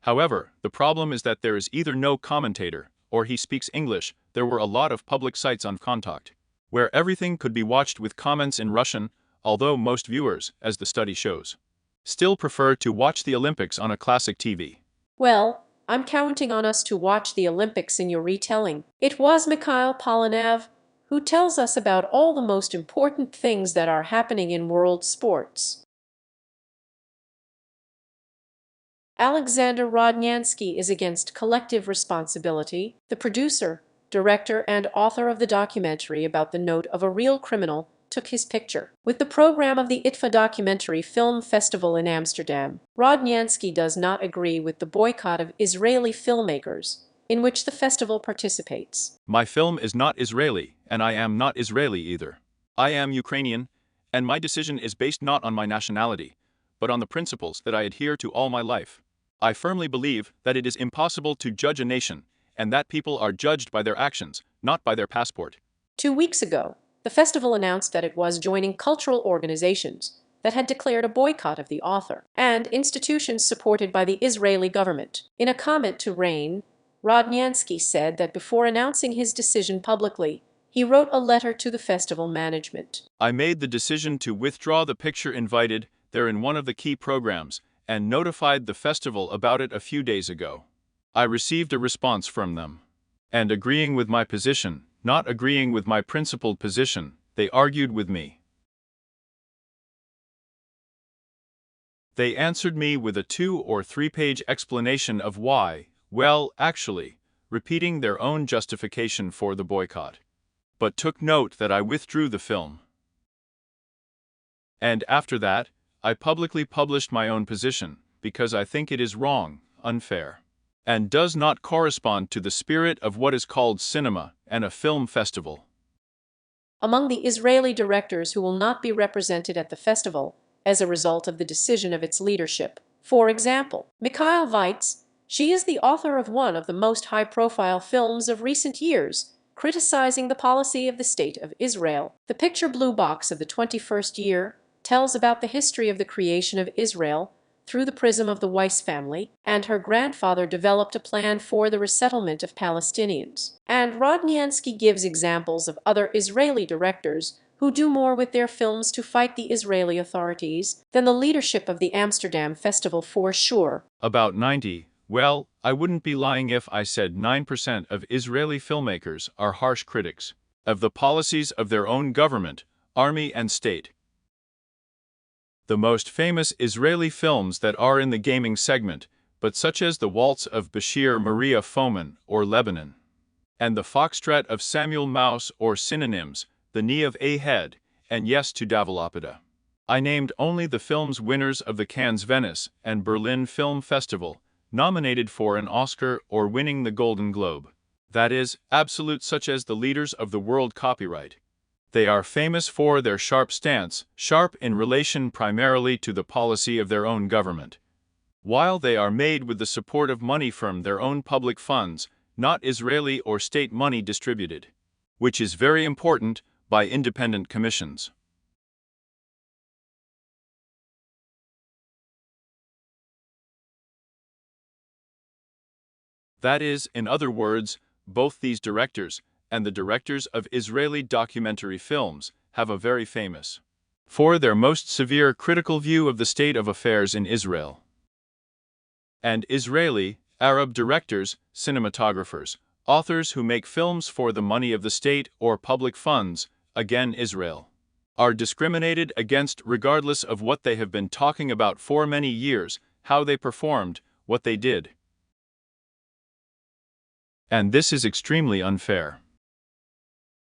However, the problem is that there is either no commentator, or he speaks English. There were a lot of public sites on Contact, where everything could be watched with comments in Russian, although most viewers, as the study shows, still prefer to watch the Olympics on a classic TV. Well, I'm counting on us to watch the Olympics in your retelling. It was Mikhail Polinav who tells us about all the most important things that are happening in world sports. Alexander Rodnyansky is against collective responsibility. The producer, director, and author of the documentary about the note of a real criminal took his picture with the program of the ITFA Documentary Film Festival in Amsterdam. Rodnyansky does not agree with the boycott of Israeli filmmakers, in which the festival participates. My film is not Israeli, and I am not Israeli either. I am Ukrainian, and my decision is based not on my nationality, but on the principles that I adhere to all my life. I firmly believe that it is impossible to judge a nation, and that people are judged by their actions, not by their passport. 2 weeks ago, the festival announced that it was joining cultural organizations that had declared a boycott of the author and institutions supported by the Israeli government. In a comment to RAIN, Rodnyansky said that before announcing his decision publicly, he wrote a letter to the festival management. I made the decision to withdraw the picture invited there in one of the key programs and notified the festival about it a few days ago. I received a response from them. And agreeing with my position, not agreeing with my principled position, they argued with me. They answered me with a 2- or 3-page explanation of why, well, actually, repeating their own justification for the boycott. But took note that I withdrew the film. And after that, I publicly published my own position, because I think it is wrong, unfair, and does not correspond to the spirit of what is called cinema and a film festival. Among the Israeli directors who will not be represented at the festival as a result of the decision of its leadership, for example, Mikhail Weitz, she is the author of one of the most high-profile films of recent years, criticizing the policy of the State of Israel. The picture Blue Box of the 21st year tells about the history of the creation of Israel through the prism of the Weiss family, and her grandfather developed a plan for the resettlement of Palestinians. And Rodniansky gives examples of other Israeli directors who do more with their films to fight the Israeli authorities than the leadership of the Amsterdam Festival for sure. About 90, well, I wouldn't be lying if I said 9% of Israeli filmmakers are harsh critics of the policies of their own government, army and state. The most famous Israeli films that are in the gaming segment, but such as The Waltz of Bashir Maria Foman or Lebanon, and The Foxtrot of Samuel Maus or Synonyms, The Knee of a Head, and Yes to Davalopida. I named only the films winners of the Cannes Venice and Berlin Film Festival, nominated for an Oscar or winning the Golden Globe. That is, absolute such as the leaders of the world copyright. They are famous for their sharp stance, sharp in relation primarily to the policy of their own government. While they are made with the support of money from their own public funds, not Israeli or state money distributed, which is very important, by independent commissions. That is, in other words, both these directors and the directors of Israeli documentary films have a very famous for their most severe critical view of the state of affairs in Israel. And Israeli, Arab directors, cinematographers, authors who make films for the money of the state or public funds, again Israel, are discriminated against regardless of what they have been talking about for many years, how they performed, what they did. And this is extremely unfair.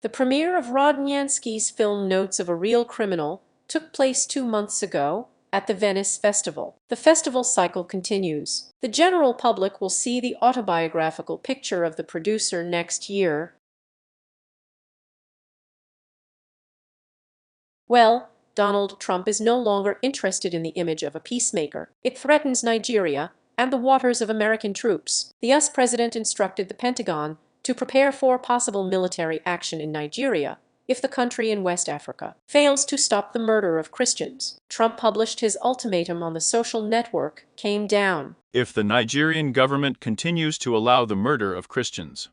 The premiere of Rodniansky's film Notes of a Real Criminal took place 2 months ago at the Venice Festival. The festival cycle continues. The general public will see the autobiographical picture of the producer next year. Well, Donald Trump is no longer interested in the image of a peacemaker. It threatens Nigeria and the waters of American troops. The US president instructed the Pentagon to prepare for possible military action in Nigeria if the country in West Africa fails to stop the murder of Christians. Trump published his ultimatum on the social network, came down. If the Nigerian government continues to allow the murder of Christians,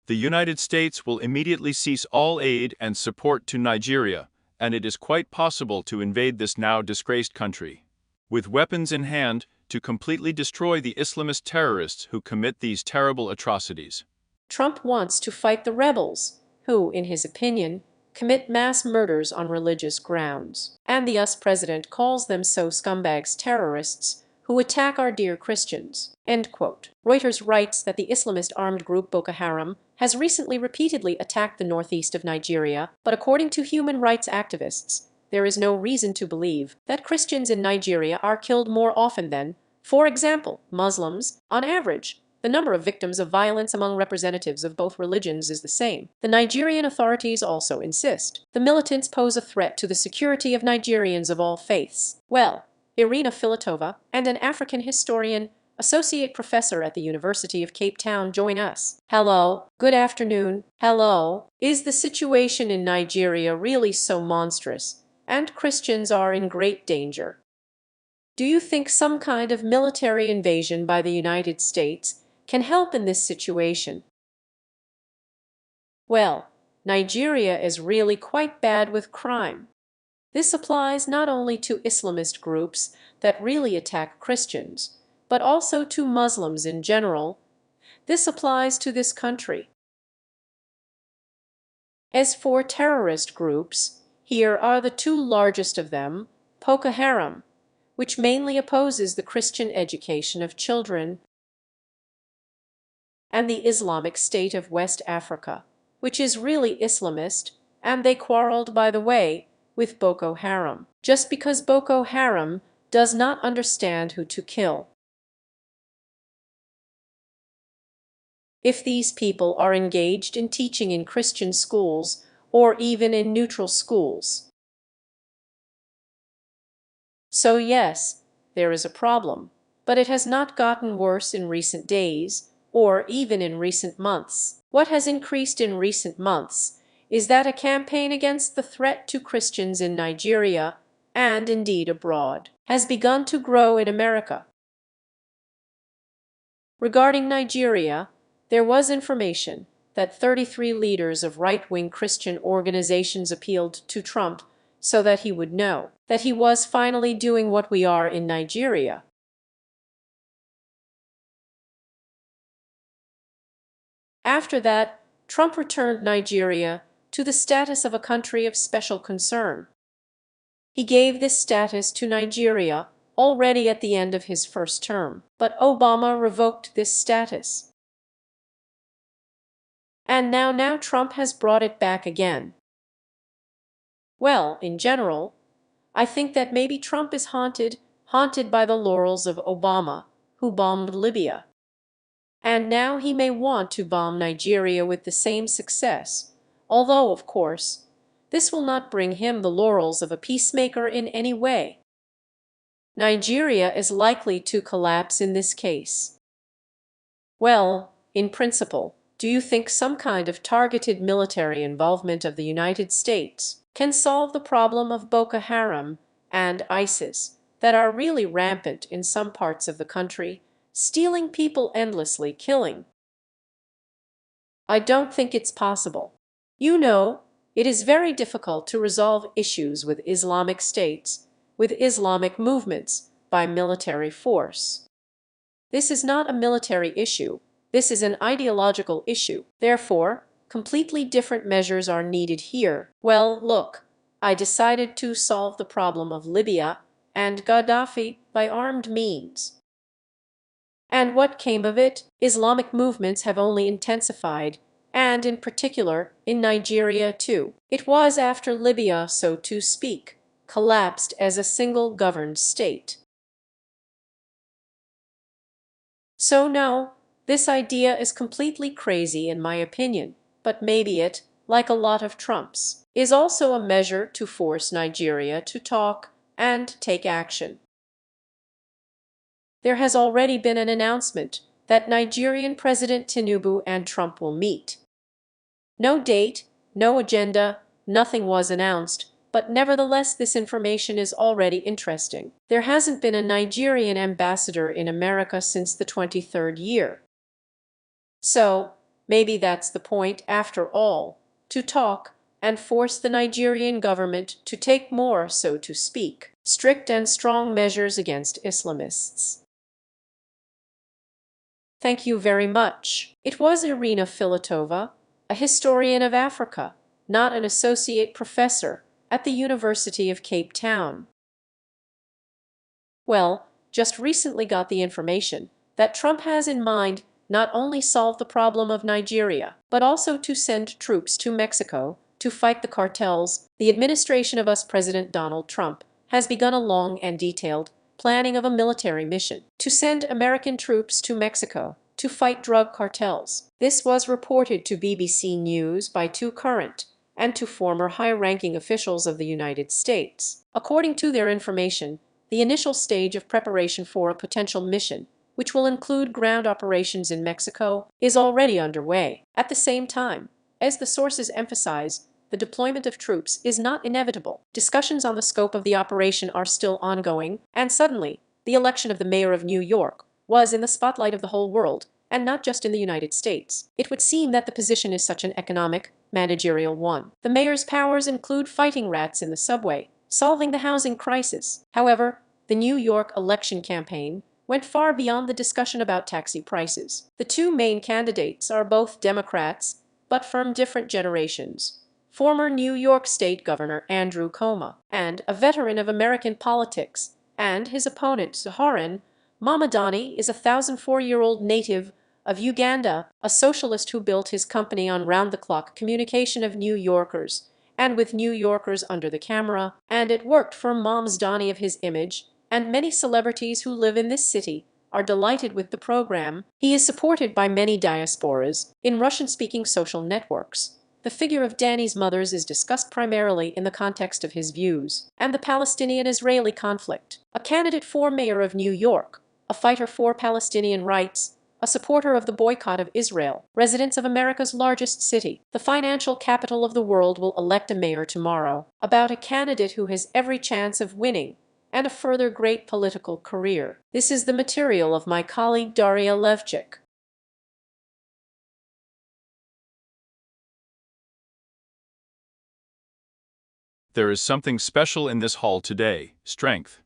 the United States will immediately cease all aid and support to Nigeria, and it is quite possible to invade this now disgraced country with weapons in hand to completely destroy the Islamist terrorists who commit these terrible atrocities. Trump wants to fight the rebels, who, in his opinion, commit mass murders on religious grounds. And the US president calls them so scumbags terrorists who attack our dear Christians. End quote. Reuters writes that the Islamist armed group Boko Haram has recently repeatedly attacked the northeast of Nigeria, but according to human rights activists, there is no reason to believe that Christians in Nigeria are killed more often than, for example, Muslims. On average, the number of victims of violence among representatives of both religions is the same. The Nigerian authorities also insist the militants pose a threat to the security of Nigerians of all faiths. Well, Irina Filatova and an African historian, associate professor at the University of Cape Town, join us. Hello, good afternoon. Hello, is the situation in Nigeria really so monstrous, and Christians are in great danger? Do you think some kind of military invasion by the United States can help in this situation? Well, Nigeria is really quite bad with crime. This applies not only to Islamist groups that really attack Christians, but also to Muslims in general. This applies to this country. As for terrorist groups, here are the two largest of them: Boko Haram, which mainly opposes the Christian education of children, and the Islamic State of West Africa, which is really Islamist, and they quarreled, by the way, with Boko Haram, just because Boko Haram does not understand who to kill. If these people are engaged in teaching in Christian schools or even in neutral schools. So yes, there is a problem, but it has not gotten worse in recent days or even in recent months. What has increased in recent months is that a campaign against the threat to Christians in Nigeria, and indeed abroad, has begun to grow in America. Regarding Nigeria, there was information that 33 leaders of right-wing Christian organizations appealed to Trump so that he would know that he was finally doing what we are in Nigeria. After that, Trump returned Nigeria to the status of a country of special concern. He gave this status to Nigeria already at the end of his first term, but Obama revoked this status. And now Trump has brought it back again. Well, in general, I think that maybe Trump is haunted by the laurels of Obama, who bombed Libya. And now he may want to bomb Nigeria with the same success, although, of course, this will not bring him the laurels of a peacemaker in any way. Nigeria is likely to collapse in this case. Well, in principle, do you think some kind of targeted military involvement of the United States can solve the problem of Boko Haram and ISIS that are really rampant in some parts of the country, stealing people endlessly, killing? I don't think it's possible. You know, it is very difficult to resolve issues with Islamic states, with Islamic movements, by military force. This is not a military issue. This is an ideological issue. Therefore, completely different measures are needed here. Well, look, I decided to solve the problem of Libya and Gaddafi by armed means. And what came of it? Islamic movements have only intensified, and in particular in Nigeria too. It was after Libya, so to speak, collapsed as a single governed state. So no, this idea is completely crazy in my opinion, but maybe it, like a lot of Trump's, is also a measure to force Nigeria to talk and take action. There has already been an announcement that Nigerian President Tinubu and Trump will meet. No date, no agenda, nothing was announced, but nevertheless this information is already interesting. There hasn't been a Nigerian ambassador in America since the 23rd year. So, maybe that's the point after all, to talk and force the Nigerian government to take more, so to speak, strict and strong measures against Islamists. Thank you very much. It was Irina Filatova, a historian of Africa, not an associate professor at the University of Cape Town. Well, just recently got the information that Trump has in mind not only solve the problem of Nigeria, but also to send troops to Mexico to fight the cartels. The administration of US President Donald Trump has begun a long and detailed planning of a military mission to send American troops to Mexico to fight drug cartels. This was reported to BBC News by two current and two former high-ranking officials of the United States. According to their information, the initial stage of preparation for a potential mission, which will include ground operations in Mexico, is already underway. At the same time, as the sources emphasize, the deployment of troops is not inevitable. Discussions on the scope of the operation are still ongoing, and suddenly, the election of the mayor of New York was in the spotlight of the whole world, and not just in the United States. It would seem that the position is such an economic, managerial one. The mayor's powers include fighting rats in the subway, solving the housing crisis. However, the New York election campaign went far beyond the discussion about taxi prices. The two main candidates are both Democrats, but from different generations. Former New York State Governor Andrew Cuomo, and a veteran of American politics, and his opponent Zohran Mamdani is a 1,004-year-old native of Uganda, a socialist who built his company on round-the-clock communication of New Yorkers, and with New Yorkers under the camera, and it worked for Mamdani of his image, and many celebrities who live in this city are delighted with the program. He is supported by many diasporas in Russian-speaking social networks. The figure of Danny's mothers is discussed primarily in the context of his views and the Palestinian-Israeli conflict. A candidate for mayor of New York, a fighter for Palestinian rights, a supporter of the boycott of Israel, residents of America's largest city, the financial capital of the world, will elect a mayor tomorrow. About a candidate who has every chance of winning and a further great political career. This is the material of my colleague Daria Levchik. There is something special in this hall today: strength.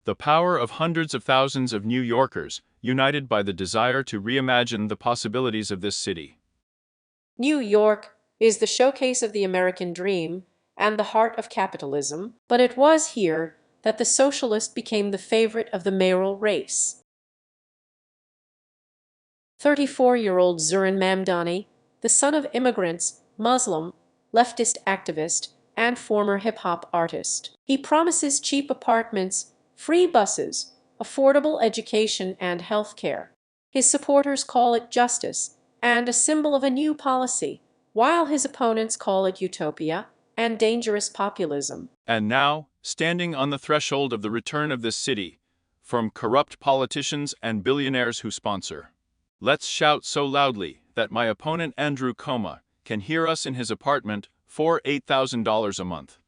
The power of hundreds of thousands of New Yorkers, united by the desire to reimagine the possibilities of this city. New York is the showcase of the American dream and the heart of capitalism, but it was here that the socialist became the favorite of the mayoral race. 34-year-old Zohran Mamdani, the son of immigrants, Muslim, leftist activist, and former hip-hop artist. He promises cheap apartments, free buses, affordable education, and health care. His supporters call it justice and a symbol of a new policy, while his opponents call it utopia and dangerous populism. And now, standing on the threshold of the return of this city, from corrupt politicians and billionaires who sponsor. Let's shout so loudly that my opponent Andrew Cuomo can hear us in his apartment for $8,000 a month.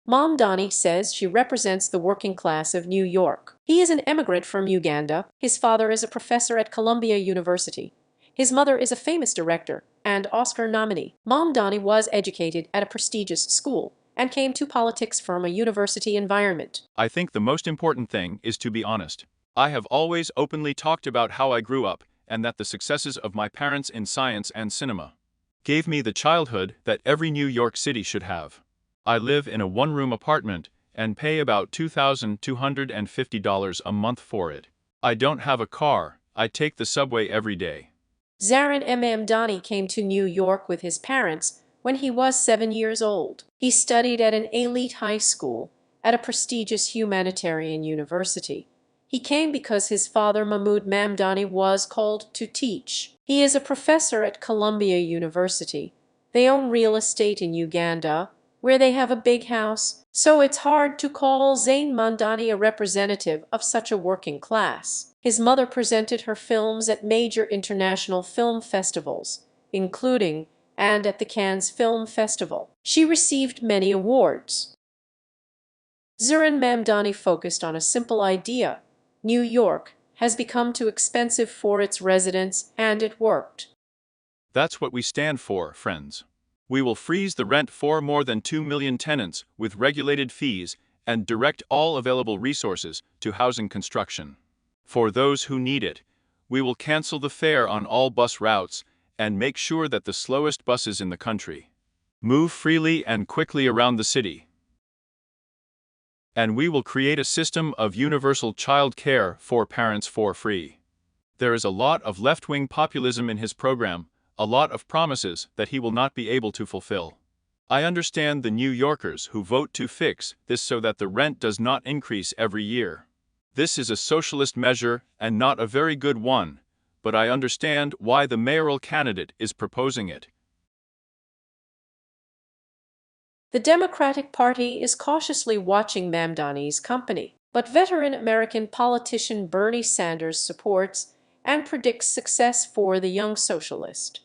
Mamdani says she represents the working class of New York. He is an immigrant from Uganda. His father is a professor at Columbia University. His mother is a famous director and Oscar nominee. Mamdani was educated at a prestigious school and came to politics from a university environment. I think the most important thing is to be honest. I have always openly talked about how I grew up and that the successes of my parents in science and cinema gave me the childhood that every New York City should have. I live in a one-room apartment and pay about $2,250 a month for it. I don't have a car. I take the subway every day. Zohran Mamdani came to New York with his parents when he was 7 years old. He studied at an elite high school at a prestigious humanitarian university. He came because his father Mahmoud Mamdani was called to teach. He is a professor at Columbia University. They own real estate in Uganda, where they have a big house, so it's hard to call Zohran Mamdani a representative of such a working class. His mother presented her films at major international film festivals, including and at the Cannes Film Festival. She received many awards. Zohran Mamdani focused on a simple idea: New York has become too expensive for its residents, and it worked. That's what we stand for, friends. We will freeze the rent for more than 2 million tenants with regulated fees and direct all available resources to housing construction. For those who need it, we will cancel the fare on all bus routes and make sure that the slowest buses in the country move freely and quickly around the city. And we will create a system of universal child care for parents for free. There is a lot of left-wing populism in his program, a lot of promises that he will not be able to fulfill. I understand the New Yorkers who vote to fix this so that the rent does not increase every year. This is a socialist measure and not a very good one, but I understand why the mayoral candidate is proposing it. The Democratic Party is cautiously watching Mamdani's company, but veteran American politician Bernie Sanders supports and predicts success for the young socialist.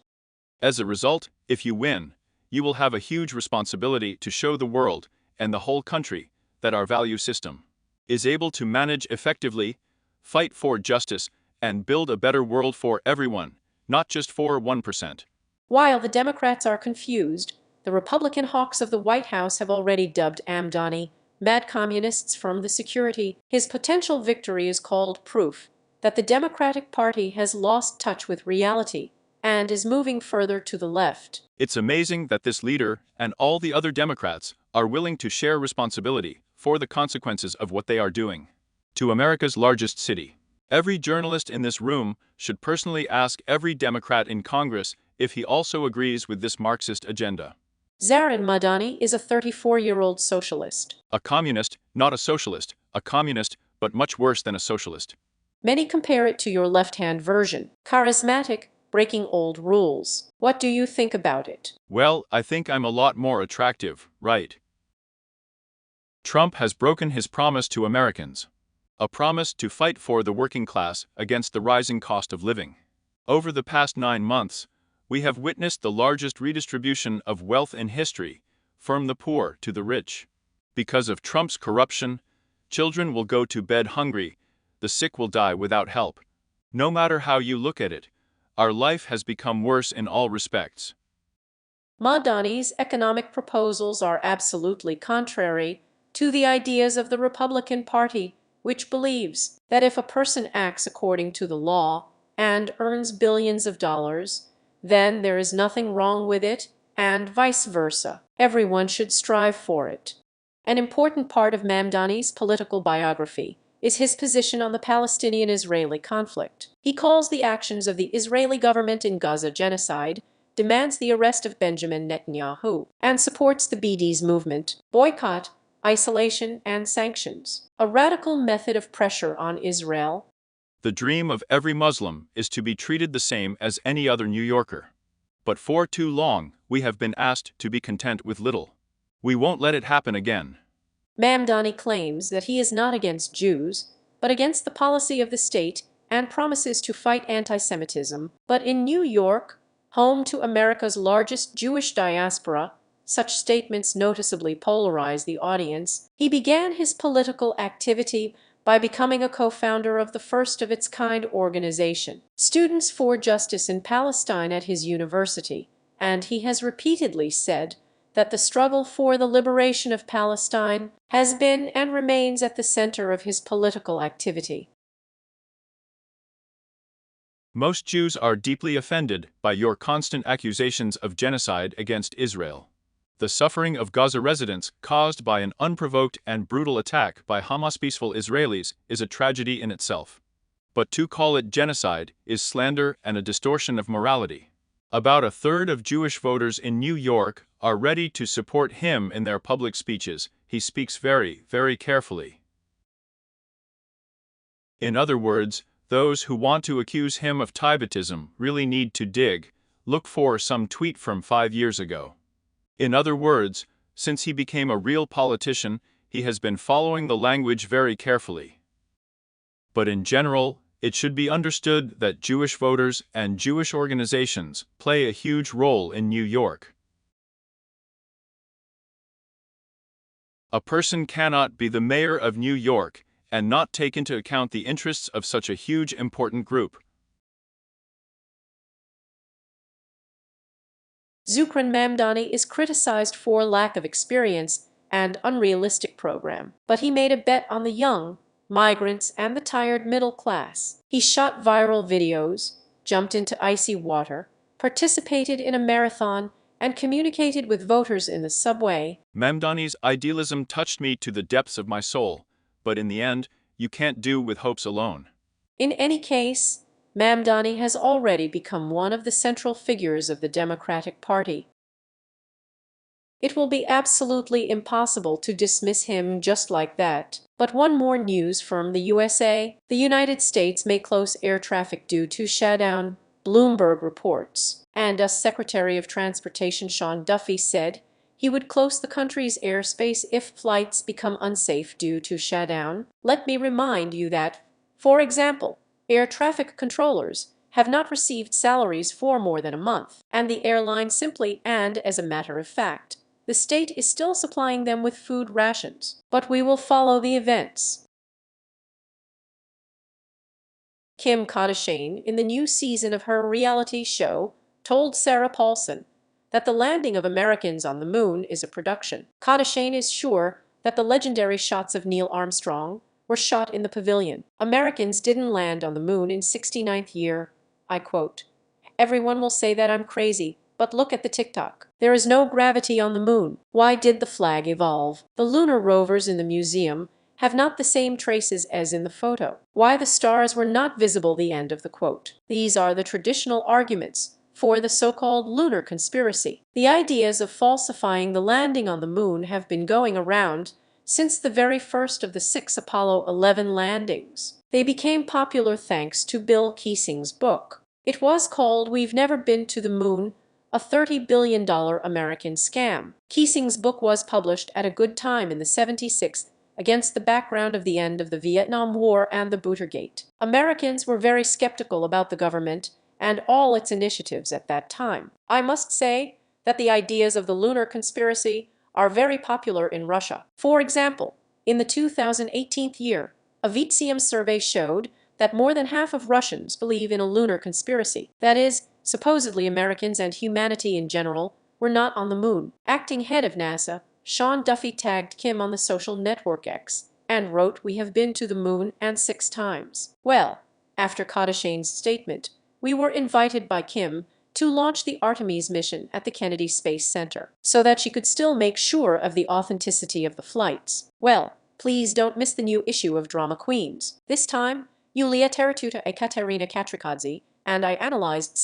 As a result, if you win, you will have a huge responsibility to show the world and the whole country that our value system is able to manage effectively, fight for justice, and build a better world for everyone, not just for 1%. While the Democrats are confused, the Republican hawks of the White House have already dubbed Mamdani mad communists from the security. His potential victory is called proof that the Democratic Party has lost touch with reality and is moving further to the left. It's amazing that this leader and all the other Democrats are willing to share responsibility for the consequences of what they are doing. To America's largest city. Every journalist in this room should personally ask every Democrat in Congress if he also agrees with this Marxist agenda. Zarin Madani is a 34-year-old socialist. A communist, not a socialist, a communist, but much worse than a socialist. Many compare it to your left-hand version. Charismatic, breaking old rules. What do you think about it? Well, I think I'm a lot more attractive, right? Trump has broken his promise to Americans. A promise to fight for the working class against the rising cost of living. Over the past 9 months, we have witnessed the largest redistribution of wealth in history, from the poor to the rich. Because of Trump's corruption, children will go to bed hungry, the sick will die without help. No matter how you look at it, our life has become worse in all respects. Madani's economic proposals are absolutely contrary to the ideas of the Republican Party, which believes that if a person acts according to the law and earns billions of dollars, then there is nothing wrong with it, and vice versa. Everyone should strive for it. An important part of Mamdani's political biography is his position on the Palestinian-Israeli conflict. He calls the actions of the Israeli government in Gaza genocide, demands the arrest of Benjamin Netanyahu, and supports the BDS movement, boycott, isolation, and sanctions, a radical method of pressure on Israel. The dream of every Muslim is to be treated the same as any other New Yorker. But for too long, we have been asked to be content with little. We won't let it happen again. Mamdani claims that he is not against Jews, but against the policy of the state, and promises to fight anti-Semitism. But in New York, home to America's largest Jewish diaspora, such statements noticeably polarize the audience. He began his political activity by becoming a co-founder of the first-of-its-kind organization, Students for Justice in Palestine, at his university, and he has repeatedly said that the struggle for the liberation of Palestine has been and remains at the center of his political activity. Most Jews are deeply offended by your constant accusations of genocide against Israel. The suffering of Gaza residents caused by an unprovoked and brutal attack by Hamas peaceful Israelis is a tragedy in itself. But to call it genocide is slander and a distortion of morality. About a third of Jewish voters in New York are ready to support him in their public speeches. He speaks very, very carefully. In other words, those who want to accuse him of Tibetism really need to look for some tweet from 5 years ago. In other words, since he became a real politician, he has been following the language very carefully. But in general, it should be understood that Jewish voters and Jewish organizations play a huge role in New York. A person cannot be the mayor of New York and not take into account the interests of such a huge important group. Zoukran Mamdani is criticized for lack of experience and unrealistic program, but he made a bet on the young, migrants, and the tired middle class. He shot viral videos, jumped into icy water, participated in a marathon, and communicated with voters in the subway. Mamdani's idealism touched me to the depths of my soul, but in the end, you can't do with hopes alone. In any case, Mamdani has already become one of the central figures of the Democratic Party. It will be absolutely impossible to dismiss him just like that. But one more news from the USA. The United States may close air traffic due to shutdown, Bloomberg reports. And as Secretary of Transportation Sean Duffy said, he would close the country's airspace if flights become unsafe due to shutdown. Let me remind you that, for example, air traffic controllers have not received salaries for more than a month, and the airline simply, and as a matter of fact, the state is still supplying them with food rations. But we will follow the events. Kim Kardashian, in the new season of her reality show, told Sarah Paulson that the landing of Americans on the moon is a production. Kardashian is sure that the legendary shots of Neil Armstrong were shot in the pavilion. Americans didn't land on the moon in 69th year. I quote, "Everyone will say that I'm crazy, but look at the TikTok. There is no gravity on the moon. Why did the flag evolve? The lunar rovers in the museum have not the same traces as in the photo. Why the stars were not visible." The end of the quote. These are the traditional arguments for the so-called lunar conspiracy. The ideas of falsifying the landing on the moon have been going around since the very first of the 6 Apollo 11 landings. They became popular thanks to Bill Keesing's book. It was called We've Never Been to the Moon, a $30 billion American scam. Keesing's book was published at a good time in the 76th, against the background of the end of the Vietnam War and the Buttergate. Americans were very skeptical about the government and all its initiatives at that time. I must say that the ideas of the lunar conspiracy are very popular in Russia. For example, in the 2018 year, a VTSIM survey showed that more than half of Russians believe in a lunar conspiracy. That is, supposedly Americans and humanity in general were not on the moon. Acting head of NASA, Sean Duffy tagged Kim on the social network X and wrote, "We have been to the moon and 6 times. Well, after Kardashian's statement, we were invited by Kim to launch the Artemis mission at the Kennedy Space Center so that she could still make sure of the authenticity of the flights. Well, please don't miss the new issue of Drama Queens. This time, Yulia Teratuta and Katerina Katrikadze, and I analyzed